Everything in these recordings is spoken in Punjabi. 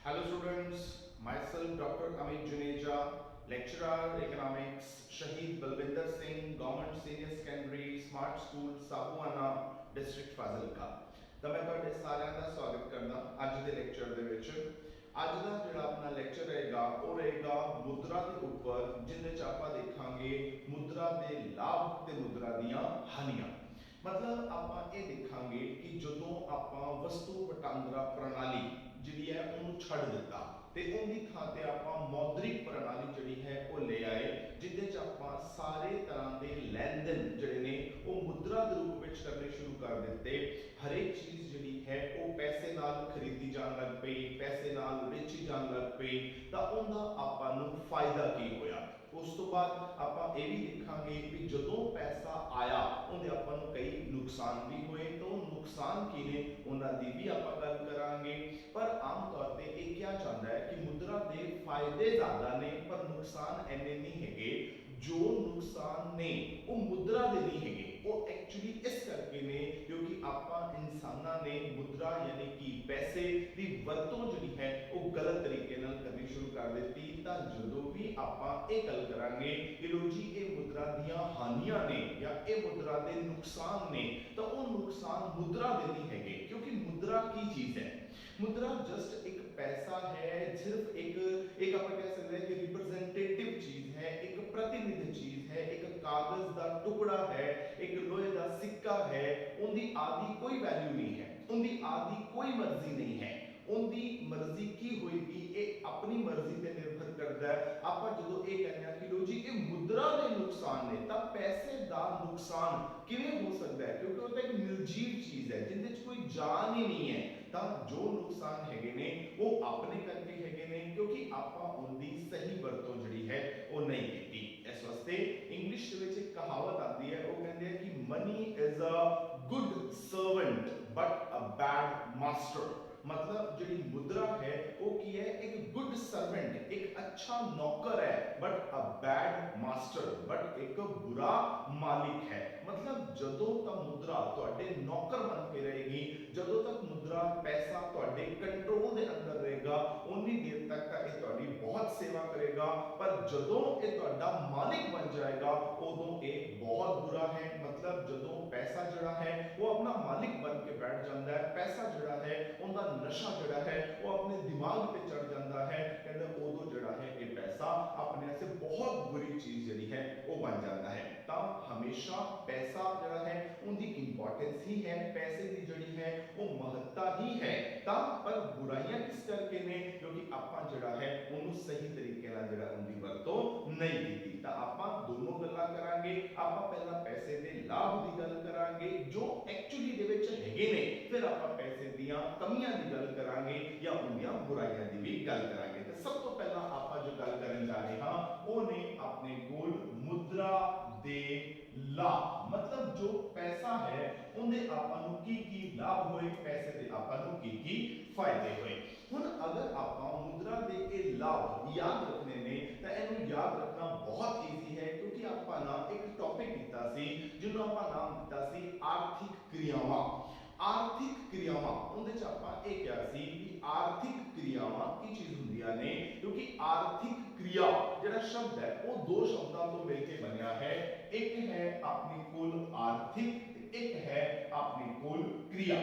Hello students, myself Dr. Amit Juneja, lecturer economics, Shahid Balwinder Singh, Government Senior Secondary, Smart School, Sabuana, District Fazilka। ਤਾਂ ਮੈਂ ਤੁਹਾਡੇ ਸਾਰਿਆਂ ਦਾ ਸਵਾਗਤ ਕਰਦਾ ਅੱਜ ਦੇ ਲੈਕਚਰ ਦੇ ਵਿੱਚ। ਅੱਜ ਦਾ ਜਿਹੜਾ ਆਪਣਾ ਲੈਕਚਰ ਰਹੇਗਾ ਉਹ ਰਹੇਗਾ ਮੁਦਰਾ ਦੇ ਉੱਪਰ, ਜਿੰਦੇ ਚ ਆਪਾਂ ਦੇਖਾਂਗੇ ਮੁਦਰਾ ਦੇ ਲਾਭ ਤੇ ਮੁਦਰਾ ਦੀਆਂ ਹਾਨੀਆਂ। मतलब आप ये देखा कि जो आप वस्तु वटांदरा प्रणाली जी है उन्होंने छड़ दिता ते उनकी थां ते आप मौद्रिक प्रणाली जी है वो ले आए, जिदे आप सारे तरह के लैन देन जड़े ने वो मुद्रा के रूप में करने शुरू कर दिते। हरेक चीज़ जी है वो पैसे नाल खरीदी जान लग पई, पैसे नाल बेची जान लग पई, तो उनका आपां फायदा की होया। उस तो बाद आप ये भी देखा कि जो पैसा आया उन्हें अपन कई नुकसान भी हुए, तो नुकसान की ने उन्होंने भी आप गल करांगे। पर आम तौर पर यह क्या चाहता है कि मुद्रा के फायदे ज्यादा ने पर नुकसान इन्ने नहीं है। जो नुकसान ने वो मुद्रा दे नहीं है, वो एक्चुअली इस करके ने क्योंकि आप इंसाना ने मुद्रा यानी कि पैसे की वरतों जी है वो गलत तरीके नाल करनी शुरू कर दी। तो जो भी आप ये गल करांगे कि लो जी ये मुद्रा दियां हानियां ने या ये मुद्रा के नुकसान ने, तो वो नुकसान मुद्रा दे नहीं है। क्योंकि मुद्रा की चीज है, मुद्रा जस्ट एक पैसा है, सिर्फ एक आप कह सकते हैं कि रिप्रेजेंटेटिव चीज है, एक प्रतिनिधि चीज है, एक कागज का टुकड़ा है, एक लोहे का सिक्का है। उनकी आदि कोई वैल्यू नहीं है, उनकी आदि कोई मर्जी नहीं है। उनकी मर्जी की होगी ये अपनी मर्जी पे निर्भर करता है। आप जो ये कहने कि लो जी ये मुद्रा के नुकसान ने, तब पैसे का नुकसान किवें हो सकता है? क्योंकि वो एक निर्जीव चीज है जिंदे कोई जान ही नहीं है। तो जो नुकसान हैगे ने वो अपने करके हैगे ने क्योंकि आप उनकी सही वरतों जी है वो नहीं की। इस वास्ते इंग्लिश एक कहावत आती है, वो कहते हैं कि money is a good servant but a bad master. मतलब जी मुद्रा है वो की है एक गुड सर्वेंट, एक अच्छा नौकर है, but a bad master, but एक बुरा मालिक है। मतलब जदों तक मुद्रा तुहाडे नौकर बन के रहेगी, जदों तक मुद्रा पैसा तुहाडे कंट्रोल के अंदर रहेगा, उन्नी देर तक ये तुहाडी बहुत सेवा करेगा। पर जदों ये तुहाडा मालिक बन जाएगा उदों ये बहुत बुरा है। मतलब जदों पैसा जड़ा है वो अपना मालिक बन के बैठ जाता है, पैसा जड़ा है उनका नशा जड़ा है वो अपने दिमाग पे चढ़ जाता है, कहते उदों जड़ा है ये पैसा अपने से बहुत बुरी चीज जड़ी है वो बन जाता है। तो हमेशा पैसा जड़ा है उनकी इंपॉर्टेंस ही है, पैसे की जड़ी है वो महत्ता ही है। ता पर बुराइयां किस करके ने क्योंकि आपा जड़ा है उन्होंने सही तरीके नाल जड़ा उनकी वरतों नहीं की। तो आपा दोनों गल्लां करांगे। आपा पहला पैसे के लाभ की गल करांगे जो एक्चुअली दे विच हैगे ने, फिर आपा पैसे दियां कमियां की गल करांगे या उनदियां बुराइयां की भी गल करांगे। तो सब तो पहला आपा जो गल करन जा रहे हां वो ने अपने कोल मुद्रा दे लाभ। मतलब जो पैसा है उन्हें आपा नु की लाभ होए, पैसे दे आपा नु की फायदे होए। हुण अगर आपा मुद्रा दे ए लाभ याद रखने ने तो इन्हू याद रखना बहुत ईजी है क्योंकि आपा ना एक टॉपिक कीता सी जिन्हों आपा नाम दिता सी आर्थिक क्रियावां। आर्थिक क्रियावां उनदे च आपां ये क्या सी कि आर्थिक क्रियावां की चीज हुंदियां ने, क्योंकि आर्थिक क्रिया जेड़ा शब्द है वो दो शब्दों तो मिलके बनया है। एक है अपनी कुल आर्थिक, एक है अपनी कुल क्रिया।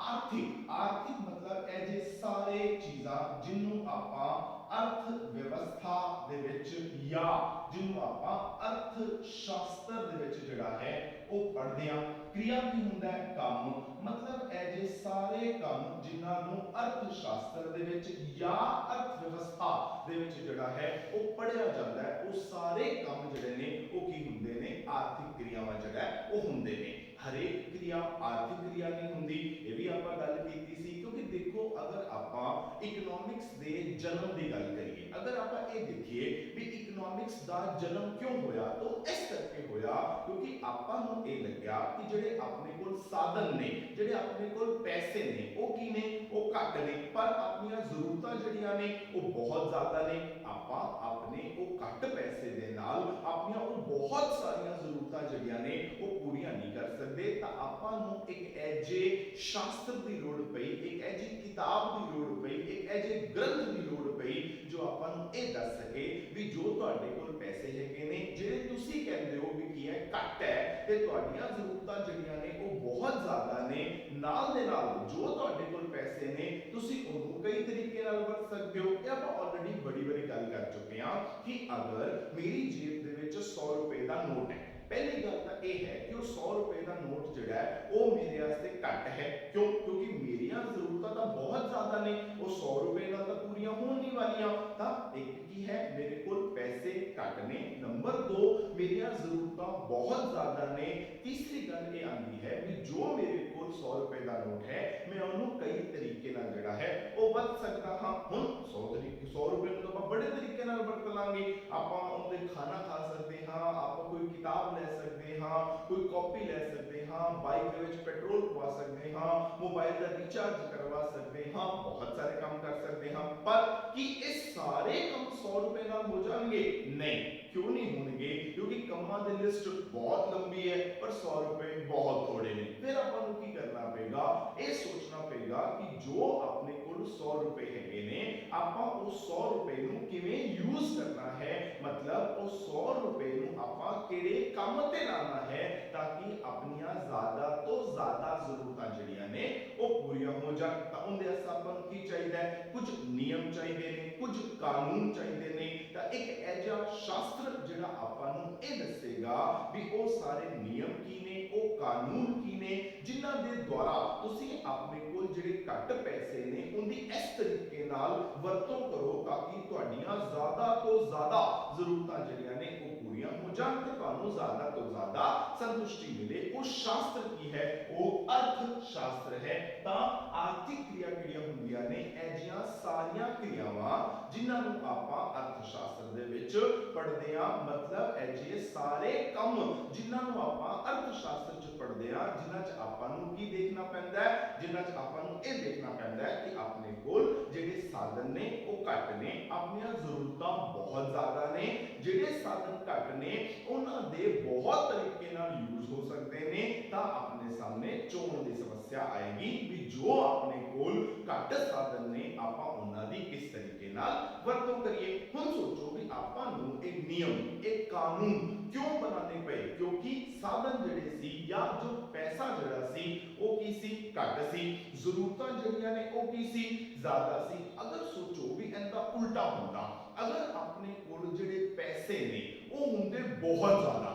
आर्थिक आर्थिक मतलब है जे सारे चीज़ां जिन्हों आपां अर्थव्यवस्था दे विच या जिन्हों आपां अर्थशास्त्र दे विच जिहड़ा है वो पढ़दे हां। क्रिया की हुंदा है काम, मतलब है जे सारे काम जिन्हां नूं अर्थशास्त्र दे विच या अर्थव्यवस्था दे विच जिहड़ा है वो पढ़िया जाता है, वो सारे काम जिहड़े ने वो की हुंदे ने आर्थिक क्रियावां जिहड़ा है वो हुंदे ने। हरेक क्रिया आर्थिक क्रिया नहीं हुंदी, ये भी आपां गल कीती सी। क्योंकि देखो अगर आपां इकोनॉमिक्स दे जन्म की गल करिए, अगर आपां ये देखिए भी इकोनॉमिक्स दा जन्म क्यों होया, तो इस करके होया क्योंकि आपां नूं ये लग्या कि जिहड़े अपने कोल साधन ने, जिहड़े अपने कोल पैसे ने वो की ने वो घट ने, पर अपनी जरूरतां जिहड़ियां ने वो बहुत ज्यादा ने। आपां अपने वो घट पैसे दे नाल अपनी वो बहुत सारियां जरूरतां ਜ਼ਰੂਰਤਾਂ ਜਿਹੜੀਆਂ ਨੇ ਉਹ ਪੂਰੀਆਂ ਨਹੀਂ ਕਰ ਸਕਦੇ ਤਾਂ ਆਪਾਂ ਨੂੰ ਇੱਕ ਐਜੇ ਸ਼ਾਸਤਰ ਦੀ ਲੋੜ ਪਈ, ਇੱਕ ਐਜੀ ਕਿਤਾਬ ਦੀ ਲੋੜ ਪਈ, ਇੱਕ ਐਜੇ ਗ੍ਰੰਥ ਦੀ ਲੋੜ ਪਈ ਜੋ ਆਪਾਂ ਨੂੰ ਇਹ ਦੱਸ ਸਕੇ ਵੀ ਜੋ ਤੁਹਾਡੇ ਕੋਲ ਪੈਸੇ ਹੈਗੇ ਨੇ ਜਿਹੜੇ ਤੁਸੀਂ ਕਹਿੰਦੇ ਹੋ ਵੀ ਕੀ ਹੈ ਘੱਟ ਹੈ ਤੇ ਤੁਹਾਡੀਆਂ ਜ਼ਰੂਰਤਾਂ ਜਿਹੜੀਆਂ ਨੇ ਉਹ ਬਹੁਤ ਜ਼ਿਆਦਾ ਨੇ, ਨਾਲ ਦੇ ਨਾਲ ਜੋ ਤੁਹਾਡੇ ਕੋਲ ਪੈਸੇ ਨੇ ਤੁਸੀਂ ਉਹਨੂੰ ਕਈ ਤਰੀਕੇ ਨਾਲ ਵਰਤ ਸਕਦੇ ਹੋ। ਇਹ ਆਪਾਂ ਆਲਰੇਡੀ ਬੜੀ ਵਾਰੀ ਗੱਲ ਕਰ ਚੁੱਕੇ ਹਾਂ ਕਿ ਅਗਰ ਮੇਰੀ ਜੇਬ ਦੇ ਵਿੱਚ 100 ਰੁਪਏ ਦਾ ਨੋਟ ਹੈ, ਪਹਿਲੀ ਗੱਲ ਤਾਂ ਇਹ ਹੈ ਕਿ ਉਹ 100 ਰੁਪਏ ਦਾ ਨੋਟ ਜਿਹੜਾ ਹੈ ਉਹ ਮੇਰੇ ਵਾਸਤੇ ਘੱਟ ਹੈ। ਕਿਉਂਕਿ ਮੇਰੀਆਂ ਜ਼ਰੂਰਤਾਂ ਤਾਂ ਬਹੁਤ ਜ਼ਿਆਦਾ ਨੇ, ਉਹ 100 ਰੁਪਏ ਨਾਲ ਤਾਂ ਪੂਰੀਆਂ ਹੋਣ ਨਹੀਂ ਵਾਲੀਆਂ। ਤਾਂ ਇੱਕ ਕੀ ਹੈ, ਮੇਰੇ ਕੋਲ ਪੈਸੇ ਘੱਟ ਨੇ, ਨੰਬਰ 2 ਮੇਰੀਆਂ ਜ਼ਰੂਰਤਾਂ ਬਹੁਤ ਜ਼ਿਆਦਾ ਨੇ, ਤੀਸਰੀ ਗੱਲ ਇਹ ਆਂਦੀ ਹੈ ਵੀ ਜੋ ਮੇਰੇ ਕੋਲ 100 ਰੁਪਏ ਦਾ ਨੋਟ ਹੈ ਮੈਂ ਉਹਨੂੰ ਕਈ ਤਰੀਕੇ ਨਾਲ ਜਿਹੜਾ ਹੈ ਉਹ ਵਰਤ ਸਕਦਾ ਹਾਂ। ਹੁਣ 100 ਰੁਪਏ ਨੂੰ ਆਪਾਂ ਬੜੇ ਤਰੀਕੇ ਨਾਲ ਵਰਤ ਲਾਂਗੇ, ਆਪਾਂ ਉਹਦੇ ਖਾਣਾ ਖਾ ਸਕਦੇ ਹਾਂ, ਆਪਾਂ ਕੋਈ ਕਿਤਾਬ ਲੈ ਸਕਦੇ ਹਾਂ, ਕੋਈ ਕਾਪੀ ਲੈ ਸਕਦੇ ਹਾਂ, ਬਾਈਕ ਦੇ ਵਿੱਚ ਪੈਟਰੋਲ ਪਵਾ ਸਕਦੇ ਹਾਂ, ਮੋਬਾਈਲ ਦਾ ਰੀਚਾਰਜ ਕਰਵਾ ਸਕਦੇ ਹਾਂ, ਬਹੁਤ ਸਾਰੇ ਕੰਮ ਕਰ ਸਕਦੇ ਹਾਂ। ਪਰ ਕੀ ਇਹ ਸਾਰੇ ਕੰਮ 100 ਰੁਪਏ ਨਾਲ ਹੋ ਜਾਣਗੇ? ਨਹੀਂ। क्यों नहीं होंगे? क्योंकि कमां दी लिस्ट बहुत लंबी है पर 100 रुपए बहुत थोड़े ने। फिर अपन की करना पेगा, ये सोचना पेगा कि जो अपने कोल 100 रुपए हैगे ने आपां उस 100 रुपए नु किवें यूज करना है, मतलब उस 100 रुपए नु आपां किहड़े काम ते लाना है ताकि अपनियां ज्यादा तो ज्यादा जरूरतां जड़ियां ने वो पूरीआं हो जाण। तां उहदे वास्ते आपां नूं की चाहिदा है? कुछ नियम चाहिए ने, कुछ कानून चाहिए ने। तां एक ऐजा शास्त्र ਜਿਹੜਾ ਆਪਾਂ ਨੂੰ ਇਹ ਦੱਸੇਗਾ ਵੀ ਉਹ ਸਾਰੇ ਨਿਯਮ ਕੀ ਨੇ, ਉਹ ਕਾਨੂੰਨ ਕੀ ਨੇ ਜਿਨ੍ਹਾਂ ਦੇ ਦੁਆਰਾ ਤੁਸੀਂ ਆਪਣੇ ਕੋਲ ਜਿਹੜੇ ਘੱਟ ਪੈਸੇ ਨੇ ਉਹਦੀ ਇਸ ਤਰੀਕੇ ਨਾਲ ਵਰਤੋਂ ਕਰੋ ਤਾਂ ਕਿ ਤੁਹਾਡੀਆਂ ਜ਼ਿਆਦਾ ਤੋਂ ਜ਼ਿਆਦਾ ਜ਼ਰੂਰਤਾਂ ਜਿਹੜੀਆਂ ਨੇ ਉਹ ਪੂਰੀਆਂ ਹੋ ਜਾਣ ਤੇ ਤੁਹਾਨੂੰ ਜ਼ਿਆਦਾ ਤੋਂ ਜ਼ਿਆਦਾ ਸੰਤੁਸ਼ਟੀ ਮਿਲੇ। ਉਹ ਸ਼ਾਸਤਰ ਕੀ ਹੈ? ਉਹ ਅਰਥ ਸ਼ਾਸਤਰ ਹੈ। ਤਾਂ ਆਰਥਿਕ ਕਿਰਿਆ ਕਿਹੜੀਆਂ ਹੁੰਦੀਆਂ ਨੇ? ਐਜੀਆਂ ਸਾਰੀਆਂ ਕਿਰਿਆਵਾਂ ਜਿਨ੍ਹਾਂ ਨੂੰ ਆਪਾਂ ਅਰਥ ਸ਼ਾਸਤਰ ਦੇ ਵਿੱਚ ਪੜ੍ਹਦੇ ਆ, मतलब ऐसे सारे काम जिन्हां नूं आपां अर्थशास्त्र च पढ़दे आ, जिन्हां च आपां नूं की देखना पैंदा है, जिन्हां च आपां नूं इह देखना पैंदा है कि अपने कोल जिहड़े साधन ने ओह घट ने, अपनियां जरूरतां बहुत ज्यादा ने, जिहड़े साधन घट ने उन्हां दे बहुत तरीके नाल यूज हो सकदे ने। तां अपने सामने चोण दी समस्या आएगी भी जो अपने कोल घट साधन ने आपां उन्हां दी किस तरीके नाल वरतों करिए। हुण सोचो भी आपां नूं एक नियम, एक कानून क्यों बनाने पे? क्योंकि साधन जड़े सी या जो पैसा जड़ा सी वो की सी घट सी, जरूरतां जड़ियां ने वो की सी ज्यादा सी। अगर सोचो भी इनका उल्टा होंदा, अगर अपने कोल जड़े पैसे ने वो हुंदे बहुत ज्यादा,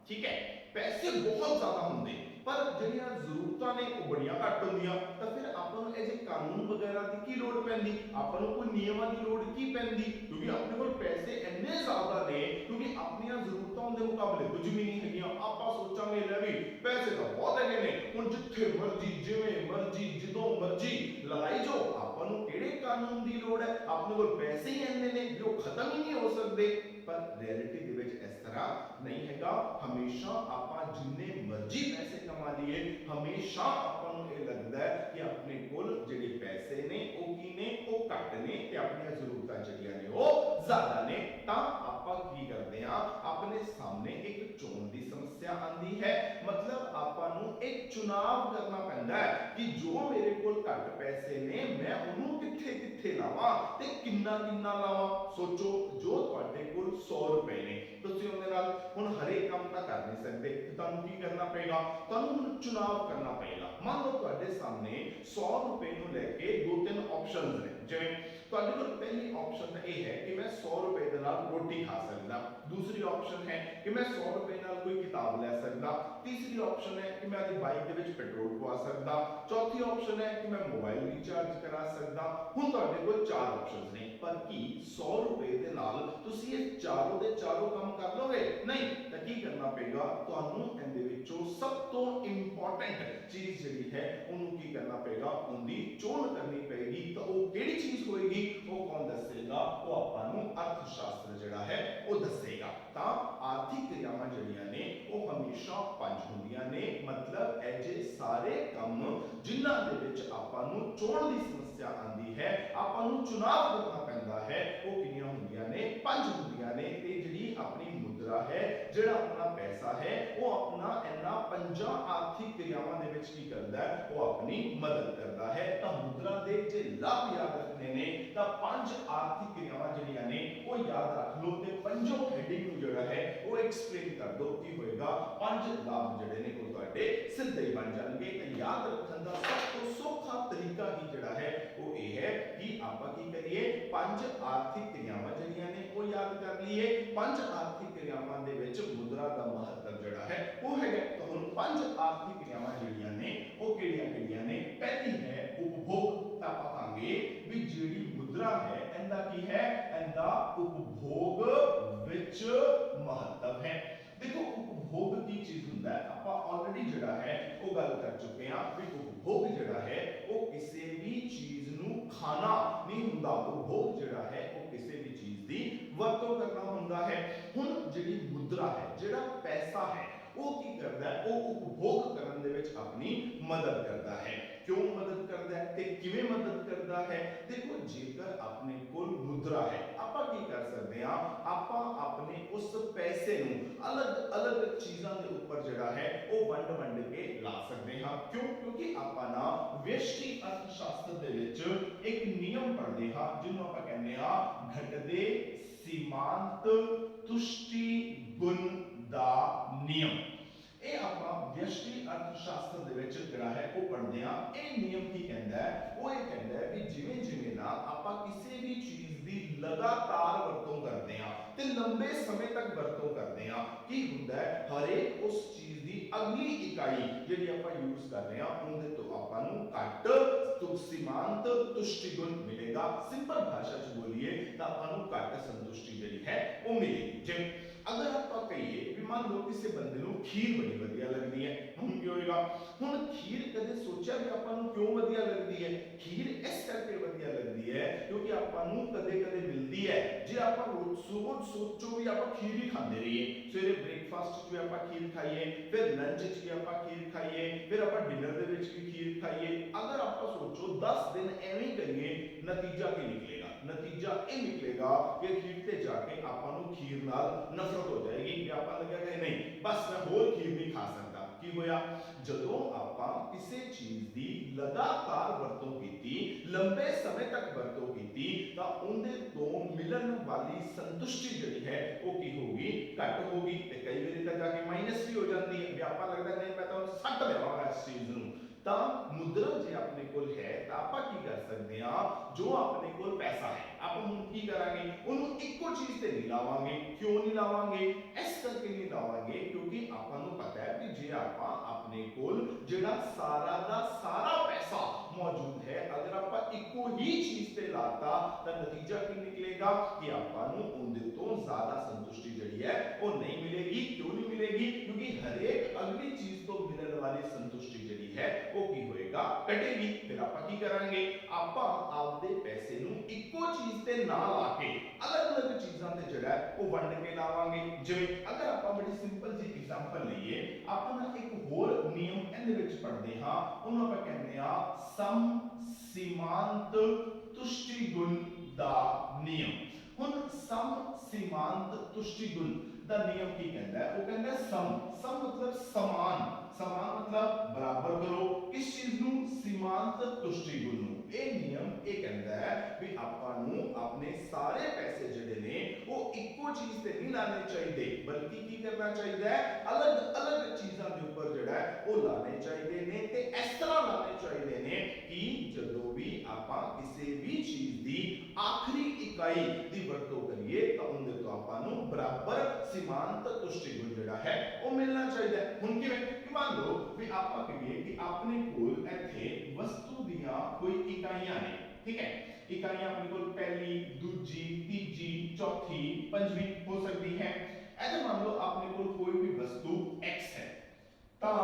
ठीक है, पैसे बहुत ज्यादा होंदे पर ਜਿਹੜੀਆਂ ਜ਼ਰੂਰਤਾਂ ਨੇ ਉਹ ਬੜੀਆਂ ਘੱਟ ਹੁੰਦੀਆਂ, ਤਾਂ ਫਿਰ ਆਪਾਂ ਨੂੰ ਇਹ ਜੇ ਕਾਨੂੰਨ ਵਗੈਰਾ ਦੀ ਕੀ ਲੋੜ ਪੈਂਦੀ? ਆਪਾਂ ਨੂੰ ਕੋਈ ਨਿਯਮਾਂ ਦੀ ਲੋੜ ਕੀ ਪੈਂਦੀ? ਕਿਉਂਕਿ ਆਪਣੇ ਕੋਲ ਪੈਸੇ ਇੰਨੇ ਜ਼ਿਆਦਾ ਨੇ, ਕਿਉਂਕਿ ਆਪਣੀਆਂ ਜ਼ਰੂਰਤਾਂ ਦੇ ਮੁਕਾਬਲੇ ਕੁਝ ਵੀ ਨਹੀਂ ਹੈਗੀਆਂ। ਆਪਾਂ ਸੋਚਾਂਗੇ ਲੈ ਵੀ ਪੈਸੇ ਤਾਂ ਬਹੁਤ ਹੈਗੇ ਨੇ, ਹੁਣ ਜਿੱਥੇ ਮਰਜ਼ੀ ਜਿਵੇਂ ਮਰਜ਼ੀ ਜਦੋਂ ਮਰਜ਼ੀ ਲੜਾਈ ਜੋ, ਆਪਾਂ ਨੂੰ ਕਿਹੜੇ ਕਾਨੂੰਨ ਦੀ ਲੋੜ ਹੈ? ਆਪਣੇ ਕੋਲ ਪੈਸੇ ਹੀ ਇੰਨੇ ਨੇ ਜੋ ਖਤਮ ਹੀ ਨਹੀਂ ਹੋ ਸਕਦੇ। पर रियलिटी दे विच इस तरह नहीं हैगा। हमेशा आपां जिन्ने मर्जी पैसे कमा लिए, हमेशा आपां नूं इह लगदा है कि अपने कोल जिहड़े पैसे ने ओ की ने ओ घट ने ते अपनी जरूरतां जिहड़ियां ने ओ ज्यादा ने। तां आपां की करदे हां, अपने सामने एक चोण दी समस्या आंदी है, मतलब आपां नूं एक चुनाव करना पैंदा है कि जो मेरे कोल घट पैसे ने मैं उहनूं कित्थे कित्थे लावां ते किन्ना किन्ना लावां। सोचो जो तुहाडे कोल 100 रुपए ने, ਤੁਸੀਂ ਉਹਦੇ ਨਾਲ ਹੁਣ ਹਰੇਕ ਕੰਮ ਤਾਂ ਕਰ ਨਹੀਂ ਸਕਦੇ, ਤੁਹਾਨੂੰ ਕੀ ਕਰਨਾ ਪਏਗਾ? ਤੁਹਾਨੂੰ ਹੁਣ ਚੁਣਾਵ ਕਰਨਾ ਪਏਗਾ। ਮੰਨ ਲਓ ਤੁਹਾਡੇ ਸਾਹਮਣੇ 100 ਰੁਪਏ ਨੂੰ ਲੈ ਕੇ 2-3 ਆਪਸ਼ਨਸ ਨੇ। ਜਿਵੇਂ ਤੁਹਾਡੇ ਕੋਲ ਪਹਿਲੀ ਆਪਸ਼ਨ ਇਹ ਹੈ ਕਿ ਮੈਂ 100 ਰੁਪਏ ਦੇ ਨਾਲ ਰੋਟੀ ਖਾ ਸਕਦਾ, ਦੂਸਰੀ ਆਪਸ਼ਨ ਹੈ ਕਿ ਮੈਂ 100 ਰੁਪਏ ਨਾਲ ਕੋਈ ਕਿਤਾਬ ਲੈ ਸਕਦਾ, ਤੀਸਰੀ ਆਪਸ਼ਨ ਹੈ ਕਿ ਮੈਂ ਆਪਣੀ ਬਾਈਕ ਦੇ ਵਿੱਚ ਪੈਟਰੋਲ ਪਵਾ ਸਕਦਾ, ਚੌਥੀ ਆਪਸ਼ਨ ਹੈ ਕਿ ਮੈਂ ਮੋਬਾਈਲ ਰੀਚਾਰਜ ਕਰਾ ਸਕਦਾ। ਹੁਣ ਤੁਹਾਡੇ ਕੋਲ 4 ਆਪਸ਼ਨਸ ਨੇ, ਪਰ ਕੀ 100 ਰੁਪਏ ਦੇ ਨਾਲ ਤੁਸੀਂ ਇਹ ਚਾਰੋਂ ਦੇ ਚਾਰੋਂ ਕੰਮ ਕਰ ਲੋਗੇ? ਨਹੀਂ। ਤਾਂ ਕੀ ਕਰਨਾ ਪਏਗਾ? ਤੁਹਾਨੂੰ ਇਹਦੇ ਵਿੱਚੋਂ ਸਭ ਤੋਂ ਇੰਪੋਰਟੈਂਟ ਚੀਜ਼ ਜਿਹੜੀ ਹੈ ਉਹਨੂੰ ਕੀ ਕਰਨਾ ਪਏਗਾ? ਉਹਦੀ ਚੋਣ ਕਰਨੀ ਪਏਗੀ। ਤਾਂ ਉਹ ਕਿਹੜੀ ਚੀਜ਼ ਹੋਏਗੀ? ਉਹ ਕੌਣ ਦੱਸੇਗਾ? ਉਹ ਆਪਾਂ ਨੂੰ ਅਰਥ ਸ਼ਾਸਤਰ ਜਿਹੜਾ ਹੈ ਉਹ ਦੱਸੇਗਾ। ਤਾਂ ਆਰਥਿਕ ਕਿਰਿਆਵਾਂ ਜਿਹੜੀਆਂ ਨੇ ਉਹ ਹਮੇਸ਼ਾ 5 ਹੁੰਦੀਆਂ ਨੇ, ਮਤਲਬ ਇਹ ਜੇ ਸਾਰੇ ਕੰਮ ਜਿਨ੍ਹਾਂ ਦੇ ਵਿੱਚ ਆਪਾਂ ਨੂੰ ਚੋਣ ਦੀ ਸਮੱਸਿਆ ਆਂਦੀ ਹੈ, ਆਪਾਂ ਨੂੰ ਚੁਣਾਵ ਕਰਨਾ ਪੈਂਦਾ ਹੈ, ਉਹ ਕਿੰਨੀਆਂ ਹੁੰਦੀਆਂ ਨੇ? 5 ਹੁੰਦੀਆਂ ਨੇ। ਤੇ ਜਿਹੜੀ ਆਪਣੀ ਮੁੱਦਰਾ ਮੁਦਰਾ ਹੈ, ਜਿਹੜਾ ਆਪਣਾ ਪੈਸਾ ਹੈ, ਉਹ ਆਪਣਾ ਇਹਨਾਂ ਪੰਜਾਂ ਆਰਥਿਕ ਕਿਰਿਆਵਾਂ ਦੇ ਵਿੱਚ ਕੀ ਕਰਦਾ ਹੈ, ਉਹ ਆਪਣੀ ਮਦਦ ਕਰਦਾ ਹੈ। ਤਾਂ ਮੁਦਰਾ ਦੇ ਜੇ ਲਾਭ ਯਾਦ ਰੱਖਣੇ ਨੇ ਤਾਂ ਪੰਜ ਆਰਥਿਕ ਕਿਰਿਆਵਾਂ ਜਿਹੜੀਆਂ ਨੇ ਉਹ ਯਾਦ ਰੱਖ ਲਓ ਤੇ ਪੰਜੋਂ ਹੈਡਿੰਗ ਨੂੰ ਜਿਹੜਾ ਹੈ ਉਹ ਐਕਸਪਲੇਨ ਕਰ ਦਿਓ। ਕੀ ਹੋਏਗਾ, ਪੰਜ ਲਾਭ ਜਿਹੜੇ ਨੇ ਉਹ ਤੁਹਾਡੇ ਸਿੱਧੇ ਹੀ ਬਣ ਜਾਣਗੇ। ਤੇ ਯਾਦ ਰੱਖਣ ਦਾ ਸਭ ਤੋਂ ਸੌਖਾ ਤਰੀਕਾ ਹੀ ਜਿਹੜਾ ਹੈ ਉਹ ਇਹ ਹੈ ਕਿ ਆਪਾਂ ਕੀ ਕਰੀਏ, ਪੰਜ ਆਰਥਿਕ ਕਿਰਿਆਵਾਂ ਜਿਹੜੀਆਂ ਨੇ ਉਹ ਯਾਦ ਕਰ ਲਈਏ। ਪੰਜ ਆਰਥਿਕ ਕਿਰਿਆਵਾਂ ਦੇ ਵਿੱਚ ਮੁਦਰਾ ਦਾ ਮਹੱਤਵ ਜਿਹੜਾ ਹੈ ਉਹ ਹੈਗਾ। ਤਾਂ ਹੁਣ ਪੰਜ ਆਰਥਿਕ ਕਿਰਿਆਵਾਂ ਜਿਹੜੀਆਂ ਨੇ ਉਹ ਕਿਹੜੀਆਂ ਨੇ। ਪਹਿਲੀ ਹੈ ਉਪਭੋਗ। ਤਾਂ ਆਪਾਂ ਕਹਾਂਗੇ ਵੀ ਜਿਹੜੀ ਮੁਦਰਾ ਹੈ ਇਹਦਾ ਕੀ ਹੈ, ਇਹਦਾ ਉਪਭੋਗ ਵਿੱਚ ਮਹੱਤਵ ਹੈ। ਦੇਖੋ ਉਪਭੋਗ ਕੀ ਚੀਜ਼ ਹੁੰਦਾ ਹੈ, ਆਪਾਂ ਆਲਰੇਡੀ ਜਿਹੜਾ ਹੈ ਉਹ ਗੱਲ ਕਰ ਚੁੱਕੇ ਹਾਂ ਵੀ ਉਪਭੋਗ ਜਿਹੜਾ ਹੈ ਉਹ ਕਿਸੇ ਵੀ ਚੀਜ਼ ਨੂੰ ਖਾਣਾ ਨਹੀਂ ਹੁੰਦਾ। ਉਪਭੋਗ ਜਿਹੜਾ ਹੈ ਉਹ ਕਿਸੇ ਵੀ ਚੀਜ਼ ਦੀ ਵਰਤੋਂ ਕਰਨਾ ਹੁੰਦਾ ਹੈ। ਹੁਣ ਜਿਹੜੀ ਮੁਦਰਾ ਹੈ, ਜਿਹੜਾ ਪੈਸਾ ਹੈ, ਉਹ ਕੀ ਕਰਦਾ ਹੈ, ਉਹ ਉਪਭੋਗ ਕਰਨ ਦੇ ਵਿੱਚ ਆਪਣੀ ਮਦਦ ਕਰਦਾ ਹੈ। ਕਿਉਂ ਮਦਦ ਕਰਦਾ ਹੈ ਤੇ ਕਿਵੇਂ ਮਦਦ ਕਰਦਾ ਹੈ। ਦੇਖੋ ਜੇਕਰ ਆਪਣੇ ਕੋਲ ਮੁਦਰਾ ਹੈ, ਆਪਾਂ ਕੀ ਕਰ ਸਕਦੇ ਹਾਂ, ਆਪਾਂ ਆਪਣੇ ਉਸ ਪੈਸੇ ਨੂੰ ਅਲੱਗ-ਅਲੱਗ ਚੀਜ਼ਾਂ ਦੇ ਉੱਪਰ ਜਿਹੜਾ ਹੈ ਉਹ ਵੰਡ ਕੇ ਲਾ ਸਕਦੇ ਹਾਂ। ਕਿਉਂ, ਕਿਉਂਕਿ ਆਪਾਂ ਨਾ ਵਿਅਸ਼ਟੀ ਅਰਥ ਸ਼ਾਸਤਰ ਦੇ ਵਿੱਚ ਇੱਕ ਨਿਯਮ ਪੜ੍ਹਦੇ ਹਾਂ ਜਿਹਨੂੰ ਆਪਾਂ ਕਹਿੰਦੇ ਹਾਂ ਘਟਦੇ ਸੀਮਾਂਤ ਤੁਸ਼ਟੀ ਗੁਣ ਦਾ ਨਿਯਮ। ਇਹ ਆਪਾਂ ਵਿਅਸ਼ਟੀ ਅਰਥ ਸ਼ਾਸਤਰ ਦੇ ਵਿੱਚ ਜਿਹੜਾ ਹੈ ਉਹ ਪੜ੍ਹਦੇ ਹਾਂ। ਇਹ ਨਿਯਮ ਕੀ ਕਹਿੰਦਾ ਹੈ, ਉਹ ਇਹ ਕਹਿੰਦਾ ਹੈ ਵੀ ਜਿਵੇਂ ਨਾ ਆਪਾਂ ਕਿਸੇ ਵੀ ਚੀਜ਼ ਦੀ ਲਗਾਤਾਰ ਵਰਤੋਂ ਕਰਦੇ ਹਾਂ ਤੇ ਲੰਬੇ ਸਮੇਂ ਤੱਕ ਵਰਤੋਂ ਕਰਦੇ ਹਾਂ, ਕੀ ਹੁੰਦਾ ਹੈ, ਹਰੇਕ ਉਸ ਚੀਜ਼ ਦੀ ਅਗਲੀ ਇਕਾਈ ਜਿਹੜੀ ਆਪਾਂ ਯੂਜ਼ ਕਰ ਰਹੇ ਹਾਂ ਉਹਦੇ ਤੋਂ ਆਪਾਂ ਨੂੰ ਘੱਟ ਸੀਮਾਂਤ ਤੁਸ਼ਟੀ ਗੁਣ ਮਿਲੇਗਾ। ਸਿੰਪਲ ਭਾਸ਼ਾ ਚ ਬੋਲੀਏ ਤਾਂ ਆਪਾਂ ਨੂੰ ਘੱਟ ਸੰਤੁਸ਼ਟੀ ਜਿਹੜੀ ਹੈ ਉਹ ਮਿਲੇਗੀ। ਜਿਵੇਂ ਅਗਰ ਆਪਾਂ ਕਹੀਏ ਵੀ ਮੰਨ ਲਓ ਕਿਸੇ ਬੰਦੇ ਨੂੰ ਖੀਰ ਬੜੀ ਵਧੀਆ ਲੱਗਦੀ ਹੈ, ਹੁਣ ਕੀ ਹੋਏਗਾ, ਹੁਣ ਖੀਰ ਕਦੇ ਸੋਚਿਆ ਵੀ ਆਪਾਂ ਨੂੰ ਕਿਉਂ ਵਧੀਆ ਲੱਗਦੀ ਹੈ। ਖੀਰ ਇਸ ਕਰਕੇ ਵਧੀਆ ਲੱਗਦੀ ਹੈ ਕਿਉਂਕਿ ਆਪਾਂ ਨੂੰ ਕਦੇ ਮਿਲਦੀ ਹੈ। ਜੇ ਆਪਾਂ ਰੋਜ਼ ਸੋਚੋ ਵੀ ਆਪਾਂ ਖੀਰ ਹੀ ਖਾਂਦੇ ਰਹੀਏ, ਸਵੇਰੇ ਬ੍ਰੇਕਫਾਸਟ 'ਚ ਵੀ ਆਪਾਂ ਖੀਰ ਖਾਈਏ, ਫਿਰ ਲੰਚ 'ਚ ਵੀ ਆਪਾਂ ਖੀਰ ਖਾਈਏ, ਫਿਰ ਆਪਾਂ ਡਿਨਰ ਦੇ ਵਿੱਚ ਵੀ ਖੀਰ ਖਾਈਏ, ਅਗਰ ਆਪਾਂ ਸੋਚੋ 10 ਦਿਨ ਐਵੇਂ ਹੀ ਕਰੀਏ, ਨਤੀਜਾ ਕੀ ਨਿਕਲੇਗਾ, ਨਤੀਜਾ ਇਹ ਨਿਕਲੇਗਾ ਕਿ ਖੀਰ ਤੇ ਜਾ ਕੇ ਆਪਾਂ ਨੂੰ ਖੀਰ ਨਾਲ ਨਫ਼ਰਤ ਹੋ ਜਾਏਗੀ ਕਿ ਆਪਾਂ ਲੱਗਿਆ ਕਿ ਨਹੀਂ ਬਸ ਮੈਂ ਹੋਰ ਖੀਰ ਨਹੀਂ ਖਾ ਸਕਦਾ। ਕੀ ਹੋਇਆ, ਜਦੋਂ ਆਪਾਂ ਕਿਸੇ ਚੀਜ਼ ਦੀ ਲਗਾਤਾਰ ਵਰਤੋਂ ਕੀਤੀ, ਲੰਬੇ ਸਮੇਂ ਤੱਕ ਵਰਤੋਂ ਕੀਤੀ ਤਾਂ ਉਹਦੇ ਤੋਂ ਮਿਲਣ ਵਾਲੀ ਸੰਤੁਸ਼ਟੀ ਜਿਹੜੀ ਹੈ ਉਹ ਕੀ ਹੋਗੀ, ਘੱਟ ਹੋਗੀ। ਤੇ ਕਈ ਵਾਰੀ ਤਾਂ ਜਾ ਕੇ ਮਾਈਨਸ ਵੀ ਹੋ ਜਾਂਦੀ ਹੈ ਵੀ ਆਪਾਂ ਲੱਗਦਾ ਨਹੀਂ ਮੈਂ ਤਾਂ ਸੱਟ ਦੇਵਾਂਗਾ ਇਸ ਚੀਜ਼ ਨੂੰ। ਤਾਂ ਮੁਦਰਾ ਜੇ ਆਪਣੇ ਕੋਲ ਹੈ ਤਾਂ ਆਪਾਂ ਕੀ ਕਰ ਸਕਦੇ ਹਾਂ, ਜੋ ਆਪਣੇ ਕੋਲ ਪੈਸਾ ਹੈ ਆਪਾਂ ਹੁਣ ਕੀ ਕਰਾਂਗੇ, ਉਹਨੂੰ ਇੱਕੋ ਚੀਜ਼ ਤੇ ਨਹੀਂ ਲਾਵਾਂਗੇ। ਕਿਉਂ ਨਹੀਂ ਲਾਵਾਂਗੇ, ਇਸ ਕਰਕੇ ਨਹੀਂ ਲਾਵਾਂਗੇ ਕਿਉਂਕਿ ਆਪਾਂ ਨੂੰ ਪਤਾ ਹੈ ਕਿ ਜੇ ਆਪਾਂ ਆਪਣੇ ਕੋਲ ਜਿਹੜਾ ਸਾਰਾ ਦਾ ਸਾਰਾ ਪੈਸਾ ਮੌਜੂਦ ਹੈ, ਅਗਰ ਆਪਾਂ ਇੱਕੋ ਹੀ ਚੀਜ਼ ਤੇ ਲਾਤਾ ਤਾਂ ਨਤੀਜਾ ਕੀ ਨਿਕਲੇਗਾ ਕਿ ਆਪਾਂ ਨੂੰ ਉਹਦੇ ਤੋਂ ਜ਼ਿਆਦਾ ਸੰਤੁਸ਼ਟੀ ਜਿਹੜੀ ਹੈ ਉਹ ਨਹੀਂ ਮਿਲੇਗੀ। ਕਿਉਂ ਨਹੀਂ ਮਿਲੇਗੀ, ਕਿਉਂਕਿ ਹਰੇਕ ਅਗਲੀ ਚੀਜ਼ ਤੋਂ ਮਿਲਣ ਵਾਲੀ ਸੰਤੁਸ਼ਟੀ ਜਿਹੜੀ ਹੈ ਉਹ ਕੀ ਹੋਏਗਾ, ਘਟੇਗੀ। ਫਿਰ ਆਪਾਂ ਕੀ ਕਰਾਂਗੇ, ਆਪਾਂ ਆਪਦੇ ਪੈਸੇ ਨੂੰ ਇੱਕੋ ਚੀਜ਼ ਤੇ ਨਾ ਲਾ ਕੇ ਅਲੱਗ-ਅਲੱਗ ਚੀਜ਼ਾਂ ਤੇ ਜਿਹੜਾ ਉਹ ਵੰਡ ਕੇ ਲਾਵਾਂਗੇ। ਜਿਵੇਂ ਅਗਰ ਆਪਾਂ ਬੜੀ ਸਿੰਪਲ ਜੀ ਐਗਜ਼ਾਮਪਲ ਲਈਏ, ਆਪਾਂ ਨਾ ਇੱਕ ਹੋਰ ਨਿਯਮ ਇਹਦੇ ਵਿੱਚ ਪੜ੍ਹਦੇ ਹਾਂ, ਉਹਨੂੰ ਆਪਾਂ ਕਹਿੰਦੇ ਹਾਂ ਸਮ ਸੀਮਾਂਤ ਤੁਸ਼ਟੀ ਗੁਣ ਦਾ ਨਿਯਮ। ਹੁਣ ਸਮ ਸੀਮਾਂਤ ਤੁਸ਼ਟੀ ਗੁਣ ਦਾ ਨਿਯਮ ਕੀ ਕਹਿੰਦਾ ਹੈ, ਉਹ ਕਹਿੰਦਾ ਸਮ ਮਤਲਬ ਸਮਾਨ ਮਤਲਬ ਬਰਾਬਰ ਕਰੋ ਕਿਸ ਚੀਜ਼ ਨੂੰ, ਸੀਮਾਂਤ ਤੁਸ਼ਟੀ ਗੁਣ ਨੂੰ। ਇਹ ਨਿਯਮ ਇਹ ਕਹਿੰਦਾ ਹੈ ਵੀ ਆਪਾਂ ਨੂੰ ਆਪਣੇ ਸਾਰੇ ਪੈਸੇ ਜਿਹੜੇ ਨੇ ਉਹ ਇੱਕੋ ਚੀਜ਼ ਤੇ ਨਹੀਂ ਲਾਣੇ ਚਾਹੀਦੇ, ਬਲਕਿ ਕੀ ਕਰਨਾ ਚਾਹੀਦਾ ਹੈ, ਅਲੱਗ-ਅਲੱਗ ਚੀਜ਼ਾਂ ਦੇ ਉੱਪਰ ਜਿਹੜਾ ਉਹ ਲਾਣੇ ਚਾਹੀਦੇ ਨੇ। ਤੇ ਇਸ ਤਰ੍ਹਾਂ ਲਾਣੇ ਚਾਹੀਦੇ ਨੇ ਕਿ ਜਦੋਂ ਵੀ ਆਪਾਂ ਕਿਸੇ ਵੀ ਚੀਜ਼ ਦੀ ਆਖਰੀ ਇਕਾਈ ਦੀ ਵਰਤੋਂ ਕਰੀਏ ਤਾਂ ਉਹਦੇ ਤੋਂ ਆਪਾਂ ਨੂੰ ਬਰਾਬਰ ਸੀਮਾਂਤ ਤੁਸ਼ਟੀ ਗੁਣ ਜਿਹੜਾ ਹੈ ਉਹ ਮਿਲਣਾ ਚਾਹੀਦਾ ਹੈ। ਹੁਣ ਕਿਵੇਂ, ਮੰਨ ਲਓ ਵੀ ਆਪਾਂ ਕਹੀਏ ਕਿ ਆਪਣੇ ਕੋਲ ਇੱਥੇ ਵਸਤੂ ਦੀਆਂ ਕੋਈ ਇਕਾਈਆਂ ਨੇ, ਠੀਕ ਹੈ, ਇਕਾਈਆਂ ਆਪਣੇ ਕੋਲ ਪਹਿਲੀ, ਦੂਜੀ, ਤੀਜੀ, ਚੌਥੀ, ਪੰਜਵੀਂ ਹੋ ਸਕਦੀ ਹੈ। ਇੱਥੇ ਮੰਨ ਲਓ ਆਪਣੇ ਕੋਲ ਕੋਈ ਵੀ ਵਸਤੂ x ਹੈ ਤਾਂ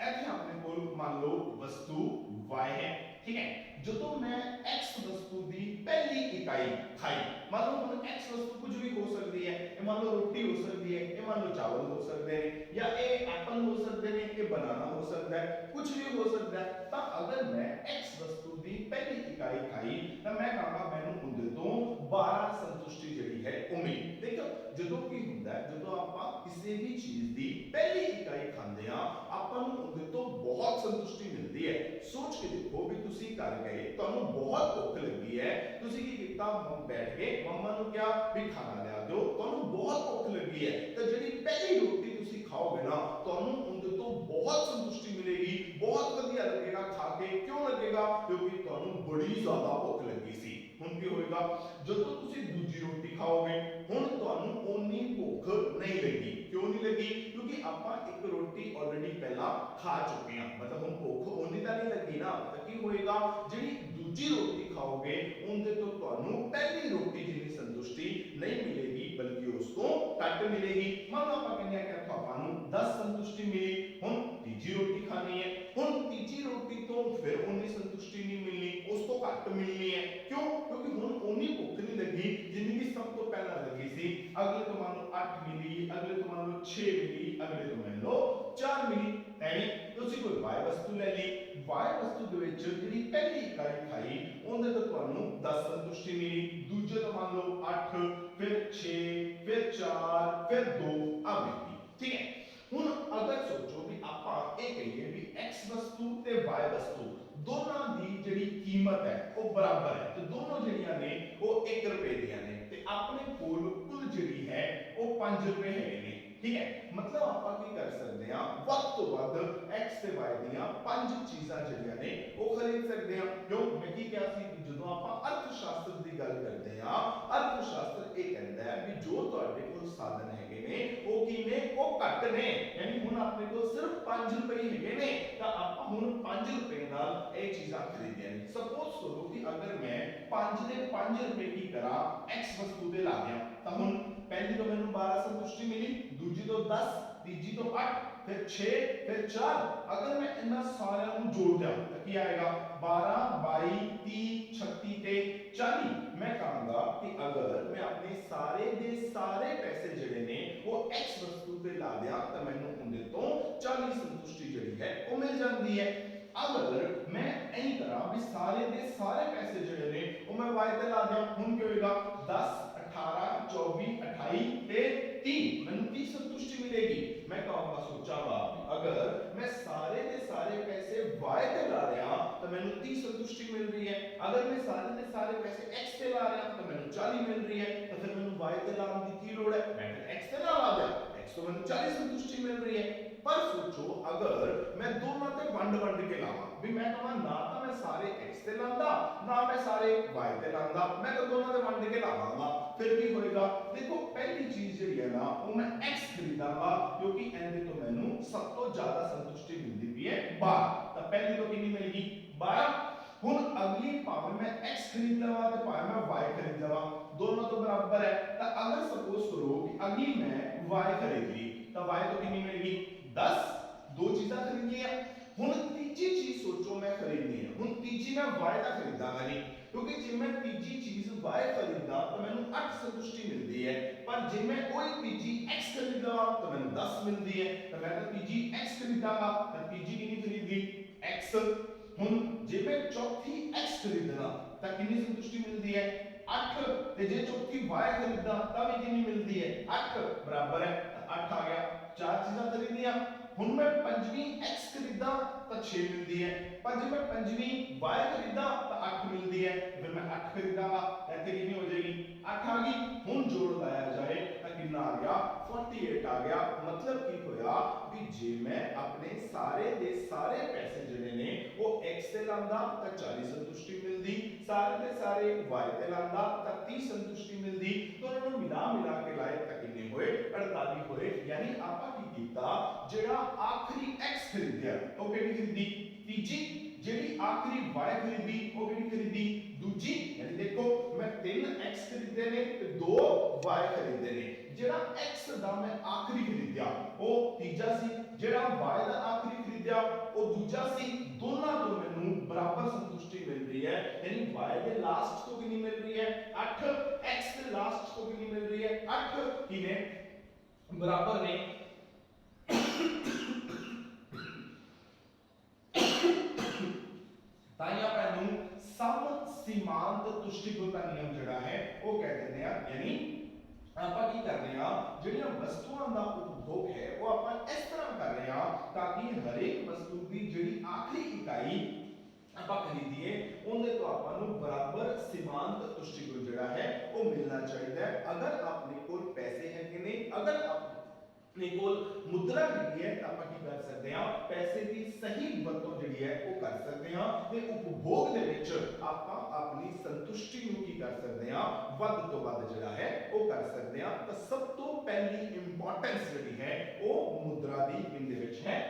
ਇੱਥੇ ਆਪਣੇ ਕੋਲ ਮੰਨ ਲਓ ਵਸਤੂ y ਹੈ, ਠੀਕ ਹੈ। ਜਦੋਂ ਮੈਂ x ਵਸਤੂ ਦੀ ਪਹਿਲੀ ਇਕਾਈ ਖਾਈ, ਮੰਨ ਲਓ ਹੁਣ x ਵਸਤੂ ਕੁਝ ਵੀ ਹੋ ਸਕਦੀ ਹੈ, ਇਹ ਮੰਨ ਲਓ ਰੋਟੀ ਹੋ ਸਕਦੀ ਹੈ, ਇਹ ਮੰਨ ਲਓ ਚਾਵਲ ਹੋ ਸਕਦੇ ਨੇ, ਜਾਂ ਇਹ ਐਪਲ ਹੋ ਸਕਦੇ ਨੇ, ਇਹ ਬਨਾਨਾ ਹੋ ਸਕਦਾ ਹੈ, ਕੁਝ ਵੀ ਹੋ ਸਕਦਾ ਹੈ। ਤਾਂ ਅਗਰ ਮੈਂ x ਵਸਤੂ ਦੀ ਪਹਿਲੀ ਇਕਾਈ ਖਾਈ ਤਾਂ ਮੈਂ ਕਹਾਂਗਾ ਮੈਨੂੰ ਉਹਦੇ ਤੋਂ 12 ਸੰਤੁਸ਼ਟੀ ਜਿਹੜੀ ਹੈ ਉਹ ਮਿਲੀ। ਦੇਖੋ ਜਦੋਂ ਕੀ ਹੁੰਦਾ ਹੈ, ਜਦੋਂ ਆਪਾਂ ਕਿਸੇ ਵੀ ਚੀਜ਼ ਦੀ ਪਹਿਲੀ ਇਕਾਈ ਖਾਂਦੇ ਆ ਆਪਾਂ ਨੂੰ ਉਹਦੇ ਤੋਂ ਬਹੁਤ ਸੰਤੁਸ਼ਟੀ ਮਿਲਦੀ ਹੈ। ਸੋਚ ਕੇ ਦੇਖੋ ਵੀ ਤੁਸੀਂ ਘਰ ਗਏ, ਤੁਹਾਨੂੰ ਬਹੁਤ ਭੁੱਖ ਲੱਗੀ ਹੈ, ਤੁਸੀਂ ਕੀ ਕੀਤਾ, ਬੈਠ ਕੇ ਮੰਮਾ ਨੂੰ ਕਿਹਾ ਵੀ ਖਾਣਾ ਲਿਆ ਦਿਓ, ਤੁਹਾਨੂੰ ਬਹੁਤ ਭੁੱਖ ਲੱਗੀ ਹੈ, ਤਾਂ ਜਿਹੜੀ ਪਹਿਲੀ ਰੋਟੀ ਤੁਸੀਂ ਖਾਓਗੇ ਨਾ ਤੁਹਾਨੂੰ ਉਹਦੇ ਤੋਂ ਬਹੁਤ ਸੰਤੁਸ਼ਟੀ ਮਿਲੇਗੀ, ਬਹੁਤ ਵਧੀਆ ਲੱਗੇਗਾ ਖਾ ਕੇ। ਕਿਉਂ ਲੱਗੇਗਾ? ਕਿਉਂਕਿ ਤੁਹਾਨੂੰ ਬੜੀ ਜ਼ਿਆਦਾ ਭੁੱਖ ਲੱਗੀ ਸੀ। ਹੁਣ ਕੀ ਹੋਏਗਾ, ਜਦੋਂ ਤੁਸੀਂ ਦੂਜੀ ਰੋਟੀ ਖਾਓਗੇ ਹੁਣ ਤੁਹਾਨੂੰ ਓਨੀ ਭੁੱਖ ਨਹੀਂ ਲੱਗੀ। ਕਿਉਂ ਨਹੀਂ ਲੱਗੀ? ਕਿਉਂਕਿ ਆਪਾਂ ਇੱਕ ਰੋਟੀ ਆਲਰੇਡੀ ਪਹਿਲਾਂ ਖਾ ਚੁੱਕੇ ਹਾਂ, ਮਤਲਬ ਹੁਣ ਭੁੱਖ ਓਨੀ ਤਾਂ ਨਹੀਂ ਲੱਗੀ ਨਾ। ਤਾਂ ਕੀ ਹੋਏਗਾ, ਜਿਹੜੀ ਦੂਜੀ ਰੋਟੀ ਖਾਓਗੇ ਉਹਦੇ ਤੋਂ ਤੁਹਾਨੂੰ ਪਹਿਲੀ ਰੋਟੀ ਜਿੰਨੀ ਸੰਤੁਸ਼ਟੀ ਨਹੀਂ ਮਿਲੇਗੀ ਬਲਕਿ ਉਸ ਤੋਂ ਘੱਟ ਮਿਲੇਗੀ। ਮੰਨ ਲਓ ਆਪਾਂ ਕਹਿੰਦੇ ਆ ਕਿ ਆਪਾਂ ਨੂੰ 10 ਸੰਤੁਸ਼ਟੀ ਮਿਲੀ, ਹੁਣ ਤੀਜੀ ਰੋਟੀ ਖਾਣੀ ਹੈ, ਹੁਣ ਤੀਜੀ ਰੋਟੀ ਤੋਂ ਫਿਰ ਓਨੀ ਸੰਤੁਸ਼ਟੀ ਨਹੀਂ ਮਿਲਣੀ, ਉਸ ਤੋਂ ਘੱਟ ਮਿਲਣੀ ਹੈ। ਕਿਉਂ? ਕਿਉਂਕਿ ਹੁਣ ਓਨੀ ਭੁੱਖ ਨਹੀਂ ਲੱਗੀ ਜਿੰਨੀ ਕਿ ਸਭ ਤੋਂ ਪਹਿਲਾਂ ਲੱਗੀ ਸੀ। ਅਗਲੇ ਤੋਂ ਮੰਨ ਲਓ 8 ਮਿਲੀ, ਅਗਲੇ ਤੋਂ ਮੰਨ ਲਓ 6 ਮਿਲੀ, ਅਗਲੇ ਤੋਂ ਮੰਨ ਲਓ 4 ਮਿਲੀ। ਐਵੇਂ ਤੁਸੀਂ ਕੋਈ y ਵਸਤੂ ਲੈ ਲਈ, y ਵਸਤੂ ਦੇ ਵਿੱਚ ਜਿਹੜੀ ਪਹਿਲੀ ਇਕਾਈ ਖਾਈ ਉਹਦੇ ਤੋਂ ਤੁਹਾਨੂੰ 10 ਸੰਤੁਸ਼ਟੀ ਮਿਲੀ, ਦੂਜੇ ਤੋਂ ਮੰਨ ਲਓ 8, ਫਿਰ 6, ਫਿਰ 4, ਫਿਰ 2 ਆ ਮਿਲੀ। ਠੀਕ ਹੈ। ਹੁਣ ਅਗਰ ਸੋਚੋ ਵੀ ਆਪਾਂ ਇਹ ਕਹੀਏ ਵੀ x ਵਸਤੂ ਤੇ y ਵਸਤੂ ਦੋਨਾਂ ਦੀ ਜਿਹੜੀ ਕੀਮਤ ਹੈ ਉਹ ਬਰਾਬਰ ਹੈ, ਤੇ ਦੋਨੋਂ ਜਿਹੜੀਆਂ ਨੇ ਉਹ 1 ਰੁਪਏ ਦੀਆਂ ਨੇ, ਤੇ ਆਪਣੇ ਕੋਲ ਕੁੱਲ ਜਿਹੜੀ ਹੈ ਉਹ 5 ਰੁਪਏ ਹੈਗੇ ਨੇ। ਠੀਕ ਹੈ। ਮਤਲਬ ਆਪਾਂ ਕੀ ਕਰ ਸਕਦੇ ਹਾਂ, ਵੱਧ ਤੋਂ ਵੱਧ x ਤੇ y ਦੀਆਂ 5 ਚੀਜ਼ਾਂ ਜਿਹੜੀਆਂ ਨੇ ਉਹ ਖਰੀਦ ਸਕਦੇ ਹਾਂ। ਕਿਉਂ? ਮੈਂ ਕੀ ਕਿਹਾ ਸੀ, ਜਦੋਂ ਆਪਾਂ ਅਰਥ ਸ਼ਾਸਤਰ ਦੀ ਗੱਲ ਕਰਦੇ ਹਾਂ, ਅਰਥ ਸ਼ਾਸਤਰ ਇਹ ਕਹਿੰਦਾ ਹੈ ਵੀ ਜੋ ਤੁਹਾਡੇ ਕੋਲ ਸਾਧਨ ਹੈਗੇ ਨੇ ਉਹ ਕੀ ਨੇ, ਉਹ ਘੱਟ ਨੇ। ਯਾਨੀ ਹੁਣ ਆਪਣੇ ਕੋਲ ਸਿਰਫ 5 ਰੁਪਏ ਹੈਗੇ ਨੇ, ਤਾਂ ਆਪਾਂ ਹੁਣ 5 ਰੁਪਏ ਨਾਲ ਇਹ ਚੀਜ਼ਾਂ ਖਰੀਦੀਆਂ ਨੇ। ਸਪੋਜ਼ ਕਰੋ ਕਿ ਅਗਰ ਮੈਂ 5 ਦੇ 5 ਰੁਪਏ ਕੀ ਕਰਾਂ, x ਵਸਤੂ ਤੇ ਲਾ ਦਿਆਂ, ਤਾਂ ਹੁਣ ਪਹਿਲੀ ਤੋਂ ਮੈਨੂੰ 12 ਸੰਤੁਸ਼ਟੀ ਮਿਲੀ, ਦੂਜੀ ਤੋਂ 10, ਤੀਜੀ ਤੋਂ 8, ਫਿਰ 6, ਫਿਰ 4। ਅਗਰ ਮੈਂ ਇਹਨਾਂ ਸਾਰਿਆਂ ਨੂੰ ਜੋੜ ਦਿਆਂ ਤਾਂ ਕੀ ਆਏਗਾ, 12, 22, 30, 36 ਤੇ 40। ਮੈਂ ਕਹਾਂਗਾ ਕਿ ਅਗਰ ਮੈਂ ਆਪਣੇ ਸਾਰੇ ਦੇ ਸਾਰੇ ਪੈਸੇ ਜਿਹੜੇ ਨੇ ਉਹ x ਵਸਤੂ ਤੇ ਲਾ ਦਿਆਂ ਤਾਂ ਮੈਨੂੰ ਉਹਦੇ ਤੋਂ 40 ਸੰਤੁਸ਼ਟੀ ਜਿਹੜੀ ਹੈ ਉਹ ਮਿਲ ਜਾਂਦੀ ਹੈ। ਅਗਰ ਮੈਂ ਐਂ ਕਰਾਂ ਵੀ ਸਾਰੇ ਦੇ ਸਾਰੇ ਪੈਸੇ ਜਿਹੜੇ ਨੇ ਉਹ ਮੈਂ y ਤੇ ਲਾ ਦਿਆਂ, ਹੁਣ ਕੀ ਹੋਏਗਾ, 10, 18, 24, 28 ਤੇ 30, ਮੈਨੂੰ 30 ਸੰਤੁਸ਼ਟੀ मिलेगी। मैं कहूंगा सोचागा अगर मैं सारे के सारे पैसे y पे ला रहा तो मैंने 30 संतुष्टि मिल रही है, अगर मैं सारे के सारे पैसे x पे ला रहा तो मैंने 40 मिल रही है, तो फिर मैंने y पे लाने की की लोड़ है, मैं फिर x पे ला दिया, x तो मैंने 40 संतुष्टि मिल रही है। पर सोचो अगर मैं दोनों ते वंड के लावा भी मैं कहां ना तो मैं सारे x पे लांदा ना मैं सारे y पे लांदा, मैं तो दोनों ते वंड के लावांगा, फिर भी होएगा। देखो पहली चीज जी है ना वो मैं x खरीदांगा क्योंकि एंदे तो मैनू सब तो ज्यादा संतुष्टि मिलती भी है 12, तो पहली तो कितनी मिलेगी 12। हुन अगली भावे मैं x खरीद लवा तो भावे मैं y खरीद लवा, दोनों तो बराबर है, तो अगर सपोज करो कि अगली मैं y खरीद ली तो y तो कितनी मिलेगी 10, दो चीजें खरीद लिया। हुन तीसरी चीज सोचो मैं खरीदनी है, हुन तीसरी मैं y का खरीदांगा नहीं, क्योंकि जे मैं तीसरी चीज y खरीदा तो मैंने 8 संतुष्टि मिलती है, पर जे मैं कोई तीसरी x खरीदा तो मैंने 10 मिलती है, तो मैं तो तीसरी x खरीदांगा, तो तीसरी कितनी खरीदी x। हुन जे मैं चौथी x खरीदना तो कितनी संतुष्टि मिलती है 8, ते जे चौथी y खरीदा तब कितनी मिलती है 8, बराबर है 8 आ गया। चार चीजें खरीदियां, हुन मैं पंजवीं x खरीदा तो 6 मिलती है, पर जब मैं पंजवीं y खरीदा तो 8 मिलती है, फिर मैं 8 खरीदांगा, ऐसे कितनी हो जाएगी 8 आ गई। हुन जोड़ लाया जाए तो कितना आ गया 48 आ गया। मतलब की होया कि जे मैं अपने सारे दे सारे पैसे जड़े ने वो x से लांदा तो 40 संतुष्टि मिलदी, सारे दे सारे y ते लांदा तो 30 संतुष्टि मिलदी, तो उन्होंने मिला के लाए तो कितने होए 48 होए। यानी आपा की कीता जेड़ा आखिरी x खरीदिया तो केड़ी खरीदी तीजी, जेड़ी आखिरी y खरीदी वो केड़ी खरीदी दूजी। यानी देखो मैं 3x खरीदे ने ते 2y खरीदे ने, जेड़ा x दा मैं आखिरी खरीदिया वो तीजा सी, जेड़ा y दा आखिरी खरीदिया वो दूजा सी, दोनों तो मैनू बराबर संतुष्टि मिल रही है। यानी y दे लास्ट को कितनी मिल रही है 8, x दे लास्ट को कितनी मिल रही है 8, किने बराबर ने। ताइया पैनू सम सीमांत तुष्टिगुण का नियम जड़ा है वो कहते हैं, यानी ਆਪਾਂ ਕੀ ਕਰਦੇ ਆ ਜਿਹੜੀਆਂ ਵਸਤੂਆਂ ਦਾ उपभोग है वो आप इस तरह कर रहे हैं ताकि हर एक वस्तु की जिहड़ी आखिरी इकाई ਆਪਾਂ ਖਰੀਦੀਏ ਉਹਦੇ ਤੋਂ ਆਪਾਂ ਨੂੰ ਬਰਾਬਰ ਸੀਮਾਂਤ ਤੁਸ਼ਟੀਗੁਣ ਜਿਹੜਾ ਹੈ ਉਹ ਮਿਲਣਾ ਚਾਹੀਦਾ ਹੈ। ਅਗਰ ਆਪਣੇ ਕੋਲ ਪੈਸੇ ਹੈਗੇ ਨੇ, ਅਗਰ ਆਪਣੇ ਕੋਲ ਮੁਦਰਾ ਹੈਗੀ ਹੈ ਤਾਂ ਆਪਾਂ ਕੀ ਕਰ ਸਕਦੇ ਹਾਂ, ਪੈਸੇ ਦੀ ਸਹੀ ਵਰਤੋਂ ਜਿਹੜੀ ਹੈ ਉਹ ਕਰ ਸਕਦੇ ਹਾਂ ਤੇ ਉਪਭੋਗ ਦੇ ਵਿੱਚ ਆਪਾਂ ਆਪਣੀ ਸੰਤੁਸ਼ਟੀ ਨੂੰ ਕੀ ਕਰ ਸਕਦੇ ਹਾਂ, ਵੱਧ ਤੋਂ ਵੱਧ ਜਿਹੜਾ ਹੈ ਉਹ ਕਰ ਸਕਦੇ ਹਾਂ। ਤਾਂ ਸਭ ਤੋਂ ਪਹਿਲੀ ਇੰਪੋਰਟੈਂਸ ਜਿਹੜੀ ਹੈ ਉਹ ਮੁਦਰਾ ਦੀ ਇਹਦੇ ਵਿੱਚ ਹੈ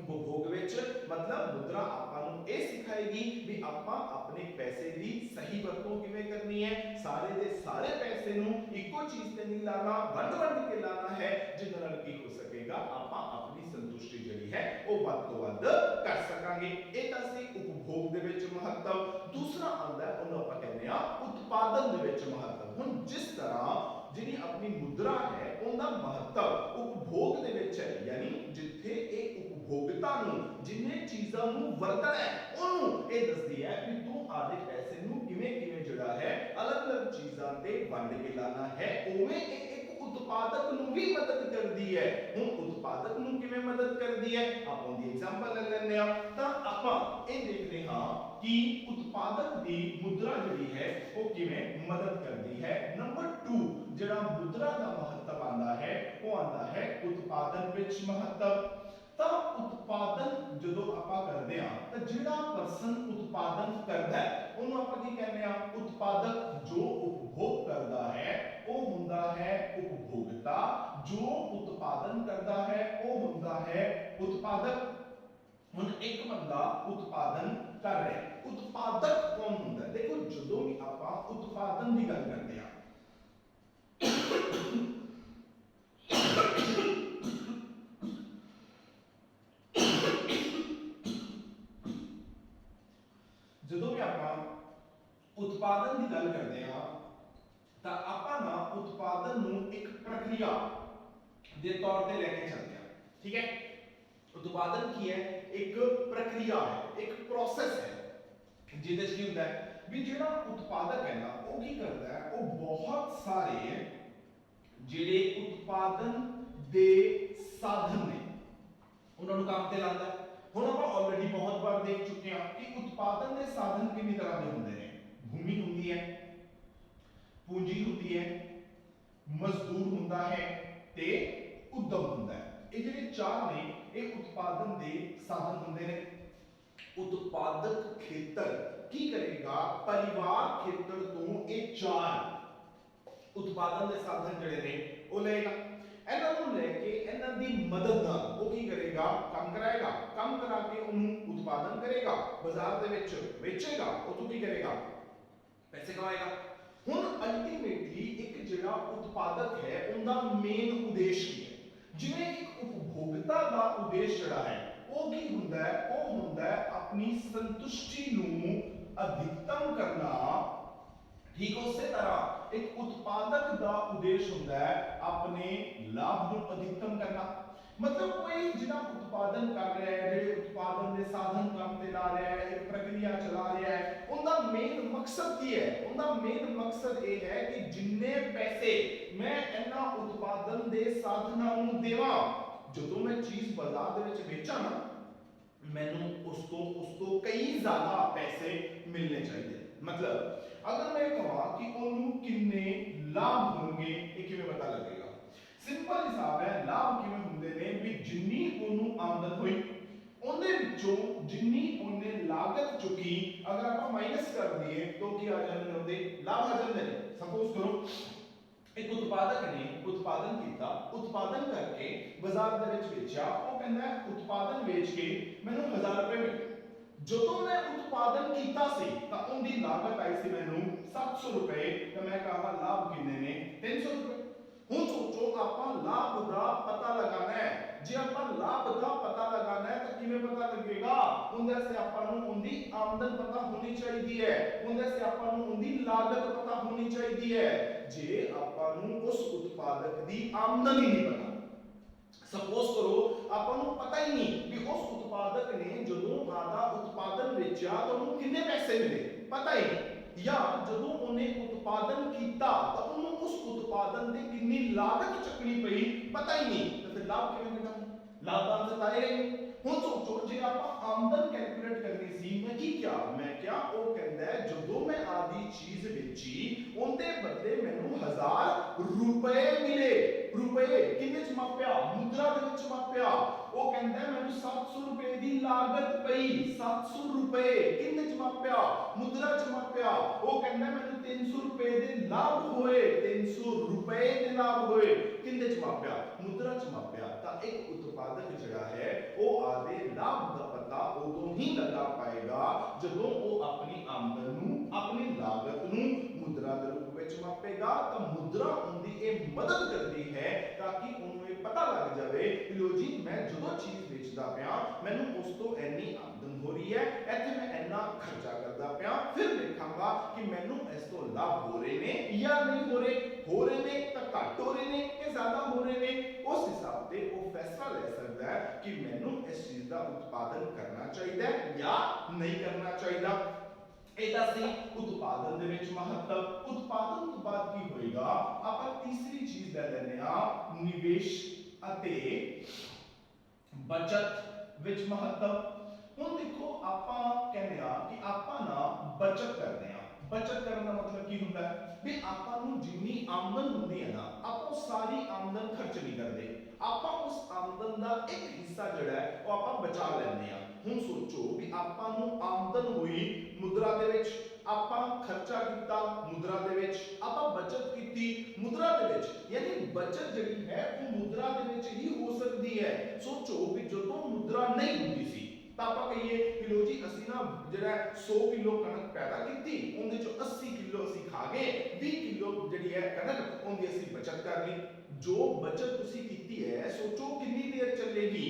उपभोग विच। मतलब मुद्रा आपां नूं ये सिखाएगी भी आपां अपने पैसे की सही वरतों किवें करनी है। सारे दे सारे पैसे नूं इक्को चीज ते नहीं लाना, वंड वंड के लाना है जिहदे नाल की हो सकेगा आपां अपनी संतुष्टि जिहड़ी है वो वध तों वध कर सकांगे। ये तां सी उपभोग दे विच महत्व। दूसरा आंदा है उहनूं आपां कहंदे आ उत्पादन दे विच महत्व। हुण जिस तरह जिहड़ी अपनी मुद्रा है उहदा महत्व उपभोग दे विच है, यानी जिथे एक उपभोक्ता नूं जिन्ने चीज़ां नूं वरतना है ओनू ये दसदी है कि तू आदे पैसे नूं किवें किवें जिहड़ा है अलग-अलग चीज़ां ते वंड के लाना है। उवें एक उत्पादक नूं भी मदद करदी है। हुण उत्पादक नूं किवें मदद करदी है आपां दी एग्जांपल ले लैंदे आ। तां आपां ये देखदे हां कि उत्पादक दी मुद्रा जिहड़ी है वो किवें मदद करदी है। नंबर 2 जिहड़ा मुद्रा दा महत्व आंदा है वो आंदा है उत्पादन विच महत्व। ਤਾਂ ਉਤਪਾਦਨ ਜਦੋਂ ਆਪਾਂ ਕਰਦੇ ਆ ਤਾਂ ਜਿਹੜਾ ਪਰਸਨ ਉਤਪਾਦਨ ਕਰਦਾ ਹੈ ਉਹਨੂੰ ਆਪਾਂ ਕੀ ਕਹਿੰਦੇ ਆ, ਉਤਪਾਦਕ। ਜੋ ਉਪਭੋਗ ਕਰਦਾ ਹੈ ਉਹ ਹੁੰਦਾ ਹੈ ਉਪਭੋਗਤਾ, ਜੋ ਉਤਪਾਦਨ ਕਰਦਾ ਹੈ ਉਹ ਹੁੰਦਾ ਹੈ ਉਤਪਾਦਕ। ਹੁਣ ਇੱਕ ਬੰਦਾ ਉਤਪਾਦਨ ਕਰ ਰਿਹਾ, ਉਤਪਾਦਕ ਕੌਣ ਹੁੰਦਾ? ਦੇਖੋ ਜਦੋਂ ਵੀ ਆਪਾਂ ਉਤਪਾਦਨ ਦੀ ਗੱਲ ਕਰਦੇ ਆ उत्पादन की गल करते हैं तो आपां ना उत्पादन नूं एक प्रक्रिया दे तौर पे लेके चलते हैं। ठीक है, उत्पादन की है एक प्रक्रिया है, एक प्रोसेस है जिहदे च की हुंदा है भी जिहड़ा उत्पादक है ना वो की करता है, वो बहुत सारे जिहड़े उत्पादन दे साधन ने उन्हां नूं काम ते लांदा है। हुण आपां ऑलरेडी बहुत बार देख चुके हैं कि उत्पादन दे साधन कितनी तरह के हुंदे ने। भूमि होती है, पूंजी होती है, मजदूर होता है ते उद्यम होता है। ये जिहड़े चार ने ये उत्पादन दे साधन होंदे ने। उत्पादक खेतर की करेगा, परिवार खेतर तो ये चार उत्पादन दे साधन जिहड़े ने वो लेगा। इन्हां नूं लेके इन्हां दी मदद नाल वो की करेगा, काम कराएगा। काम करा के उन्होंने उत्पादन करेगा, बाजार दे विच बेचेगा, उतों की करेगा, पैसे कमाएगा। हुण अल्टीमेटली एक जिहड़ा उत्पादक है उनका मेन उद्देश्य की है। जिवें एक उपभोक्ता का उद्देश्य जिहड़ा है वो की हुंदा है, वो हुंदा है अपनी संतुष्टि नूं अधिकतम करना। ठीक उसी तरह एक उत्पादक का उद्देश्य हुंदा है अपने लाभ नूं अधिकतम करना। मतलब कोई जिहड़ा उत्पादन कर रहा है, जिहड़े उत्पादन दे साधन काम ते ला रहा है, एक प्रक्रिया चला रहा है, उनका मेन मकसद की है? उनका मेन मकसद ये है कि जिन्ने पैसे मैं इन्हां उत्पादन दे साधनां नूं देवां, जदों मैं चीज बाजार दे विच बेचां ना मैनूं उसको कई ज्यादा पैसे मिलने चाहिए। मतलब अगर मैं कहां कि उन्होंने कितने लाभ होंगे ये किवें पता लगेगा? सिंपल हिसाब है, लाभ किवें हुंदे ने भी जिन्नी उन्होंने आमदन हुई उनदे विचों जिन्नी उन्हें लागत चुकी अगर आप माइनस कर दिए तो क्या आ जांदे उनदे लाभ आ जांदे ने। सपोज करो एक उत्पादक ने उत्पादन किया, उत्पादन करके बाजार दे विच बेचा, वो कहंदा है उत्पादन बेच के मैनूं 1000 रुपए मिले। ਜਦੋਂ मैं उत्पादन किया सी तां उनकी लागत आई सी मैनूं 700 रुपए तो मैं कहा लाभ कितने ने 300 रुपए। हुण सोचो आपां लाभ दा पता लगाना है। जे आपां लाभ दा पता लगाना है तो किवें पता लगेगा? उनदे से आपां नूं उनदी आमदन पता होनी चाहिए है, उनदे से आपां नूं उनदी लागत पता होनी चाहिए है। जे आपां नूं उस उत्पादक दी आमदन ही नहीं पता, सपोज करो आपां नूं पता ही नहीं कि उस उत्पादक ने जदों आदा उत्पादन बेचा तो उन्हें कितने पैसे मिले, पता ही नहीं। या जदों उन्हें उत्पादन किया तो उन्हें उस उत्पादन की कितनी लागत चकनी पई, पता ही नहीं। तो फिर ਤੇ ਲਾਭ ਕਿਵੇਂ ਕੱਢਾਂਗੇ? ਲਾਭ ਤਾਂ ਅੰਦਰ ਆਏਗਾ ਹੀ ਨਹੀਂ। ਹੁਣ ਸੋਚੋ ਜੇ ਆਪਾਂ ਆਮਦਨ ਕੈਲਕੂਲੇਟ ਕਰਨੀ ਸੀ, ਮੈਂ ਕੀ ਕਿਹਾ? ਮੈਂ ਕਿਹਾ ਉਹ ਕਹਿੰਦਾ ਹੈ ਜਦੋਂ ਮੈਂ ਆਦੀ ਚੀਜ਼ ਵੇਚੀ ਉਹਦੇ ਬਦਲੇ ਮੈਨੂੰ 1000 ਰੁਪਏ ਮਿਲੇ। ਰੁਪਏ ਕਿੰਨੇ ਚ ਮਾਪਿਆ? ਮੁਦਰਾ ਦੇ ਵਿੱਚ ਮਾਪਿਆ। ਉਹ ਕਹਿੰਦਾ ਮੈਨੂੰ 700 ਰੁਪਏ ਦੀ ਲਾਗਤ ਪਈ। 700 ਰੁਪਏ ਕਿੰਨੇ ਚ ਮਾਪਿਆ? ਮੁਦਰਾ ਚ ਮਾਪਿਆ। ਉਹ ਕਹਿੰਦਾ ਮੈਨੂੰ 300 ਰੁਪਏ ਦੇ ਲਾਭ ਹੋਏ। 300 ਰੁਪਏ ਦੇ ਲਾਭ ਹੋਏ ਕਿੰਨੇ ਚ ਮਾਪਿਆ? ਮੁਦਰਾ ਚ ਮਾਪਿਆ। ਤਾਂ ਇੱਕ ਉਤਪਾਦਕ ਜਿਹੜਾ ਹੈ ਉਹ ਆਦੇ ਲਾਭ ਦਾ ਪਤਾ ਉਦੋਂ ਹੀ ਲਗਾ ਪਾਏਗਾ ਜਦੋਂ ਉਹ ਆਪਣੀ ਆਮਦਨ ਨੂੰ, ਆਪਣੀ ਲਾਗਤ ਨੂੰ ਮੁਦਰਾ ਦੇ ਰੂਪ ਵਿੱਚ ਮਾਪੇਗਾ। ਤਾਂ ਮੁਦਰਾ ਉਹਦੀ ਇਹ ਮਦਦ ਕਰਦੀ ਹੈ ਤਾਂ ਕਿ ਉਹਨੂੰ ਇਹ ਪਤਾ ਲੱਗ ਜਾਵੇ ਕਿ ਲੋ ਜੀ ਮੈਂ ਜਦੋਂ ਚੀਜ਼ ਵੇਚਦਾ ਪਿਆ ਮੈਨੂੰ ਉਸ ਤੋਂ ਇੰਨੀ ਆਮਦਨ ਹੋ ਰਹੀ ਹੈ, ਇੱਥੇ ਮੈਂ ਇੰਨਾ ਖਰਚਾ ਕਰਦਾ ਪਿਆ, ਫਿਰ ਦੇਖਾਂਗਾ ਕਿ ਮੈਨੂੰ ਇਸ ਤੋਂ ਲਾਭ ਹੋ ਰਹੇ ਨੇ ਜਾਂ ਨਹੀਂ ਹੋ ਰਹੇ। ਹੋ ਰਹੇ ਨੇ ਤਾਂ ਘੱਟ ਹੋ ਰਹੇ ਨੇ ਕਿ ਜ਼ਿਆਦਾ ਹੋ ਰਹੇ ਨੇ। ਉਸ ਹਿਸਾਬ ਤੇ ਉਹ ਫੈਸਲਾ ਲੈ ਸਕਦਾ ਹੈ ਕਿ ਮੈਨੂੰ ਇਸ ਚੀਜ਼ ਦਾ ਉਤਪਾਦਨ ਕਰਨਾ ਚਾਹੀਦਾ ਹੈ ਜਾਂ ਨਹੀਂ ਕਰਨਾ ਚਾਹੀਦਾ। ਇਹਦਾ ਸੀ ਉਤਪਾਦਨ ਦੇ ਵਿੱਚ ਮਹੱਤਵ। ਉਤਪਾਦਨ ਤੋਂ ਬਾਅਦ ਕੀ ਹੋਏਗਾ? ਆਪਾਂ ਤੀਸਰੀ ਚੀਜ਼ ਲੈ ਲੈਂਦੇ ਹਾਂ, ਨਿਵੇਸ਼ ਅਤੇ ਬਚਤ ਵਿੱਚ ਮਹੱਤਵ। ਹੁਣ ਦੇਖੋ ਆਪਾਂ ਕਹਿੰਦੇ ਆ ਕਿ ਆਪਾਂ ਨਾ ਬਚਤ ਕਰਦੇ ਆ। ਬਚਤ ਕਰਨ ਦਾ ਮਤਲਬ ਕੀ ਹੁੰਦਾ ਹੈ? ਵੀ ਆਪਾਂ ਨੂੰ ਜਿੰਨੀ ਆਮਦਨ ਹੁੰਦੀ ਹੈ ਨਾ, ਆਪਾਂ ਸਾਰੀ ਆਮਦਨ ਖਰਚ ਨਹੀਂ ਕਰਦੇ। ਆਪਾਂ ਉਸ ਆਮਦਨ ਦਾ ਇੱਕ ਹਿੱਸਾ ਜਿਹੜਾ ਹੈ ਉਹ ਆਪਾਂ ਬਚਾ ਲੈਂਦੇ ਆ। ਹੁਣ ਸੋਚੋ ਵੀ ਆਪਾਂ ਨੂੰ ਆਮਦਨ ਹੋਈ ਮੁਦਰਾ ਦੇ ਵਿੱਚ, ਆਪਾਂ ਖਰਚਾ ਕੀਤਾ ਮੁਦਰਾ ਦੇ ਵਿੱਚ, ਆਪਾਂ ਬਚਤ ਕੀਤੀ ਮੁਦਰਾ ਦੇ ਵਿੱਚ। ਯਾਨੀ ਬਚਤ ਜਿਹੜੀ ਹੈ ਉਹ ਮੁਦਰਾ ਦੇ ਵਿੱਚ ਹੀ ਹੋ ਸਕਦੀ ਹੈ। ਸੋਚੋ ਵੀ ਜਦੋਂ ਮੁਦਰਾ ਨਹੀਂ ਹੁੰਦੀ ਸੀ ਤਾਂ ਆਪਾਂ ਕਹੀਏ ਕਿ ਲੋ ਜੀ ਅਸੀਂ ਨਾ ਜਿਹੜਾ 100 ਕਿਲੋ ਕਣਕ ਪੈਦਾ ਕੀਤੀ, ਉਹਦੇ ਚੋਂ 80 ਕਿਲੋ ਅਸੀਂ ਖਾ ਗਏ, 20 ਕਿਲੋ ਜਿਹੜੀ ਹੈ ਕਣਕ ਉਹਦੀ ਅਸੀਂ ਬਚਤ ਕਰ ਲਈ। ਜੋ ਬਚਤ ਤੁਸੀਂ ਕੀਤੀ ਹੈ ਸੋਚੋ ਕਿੰਨੀ ਦੇਰ ਚੱਲੇਗੀ।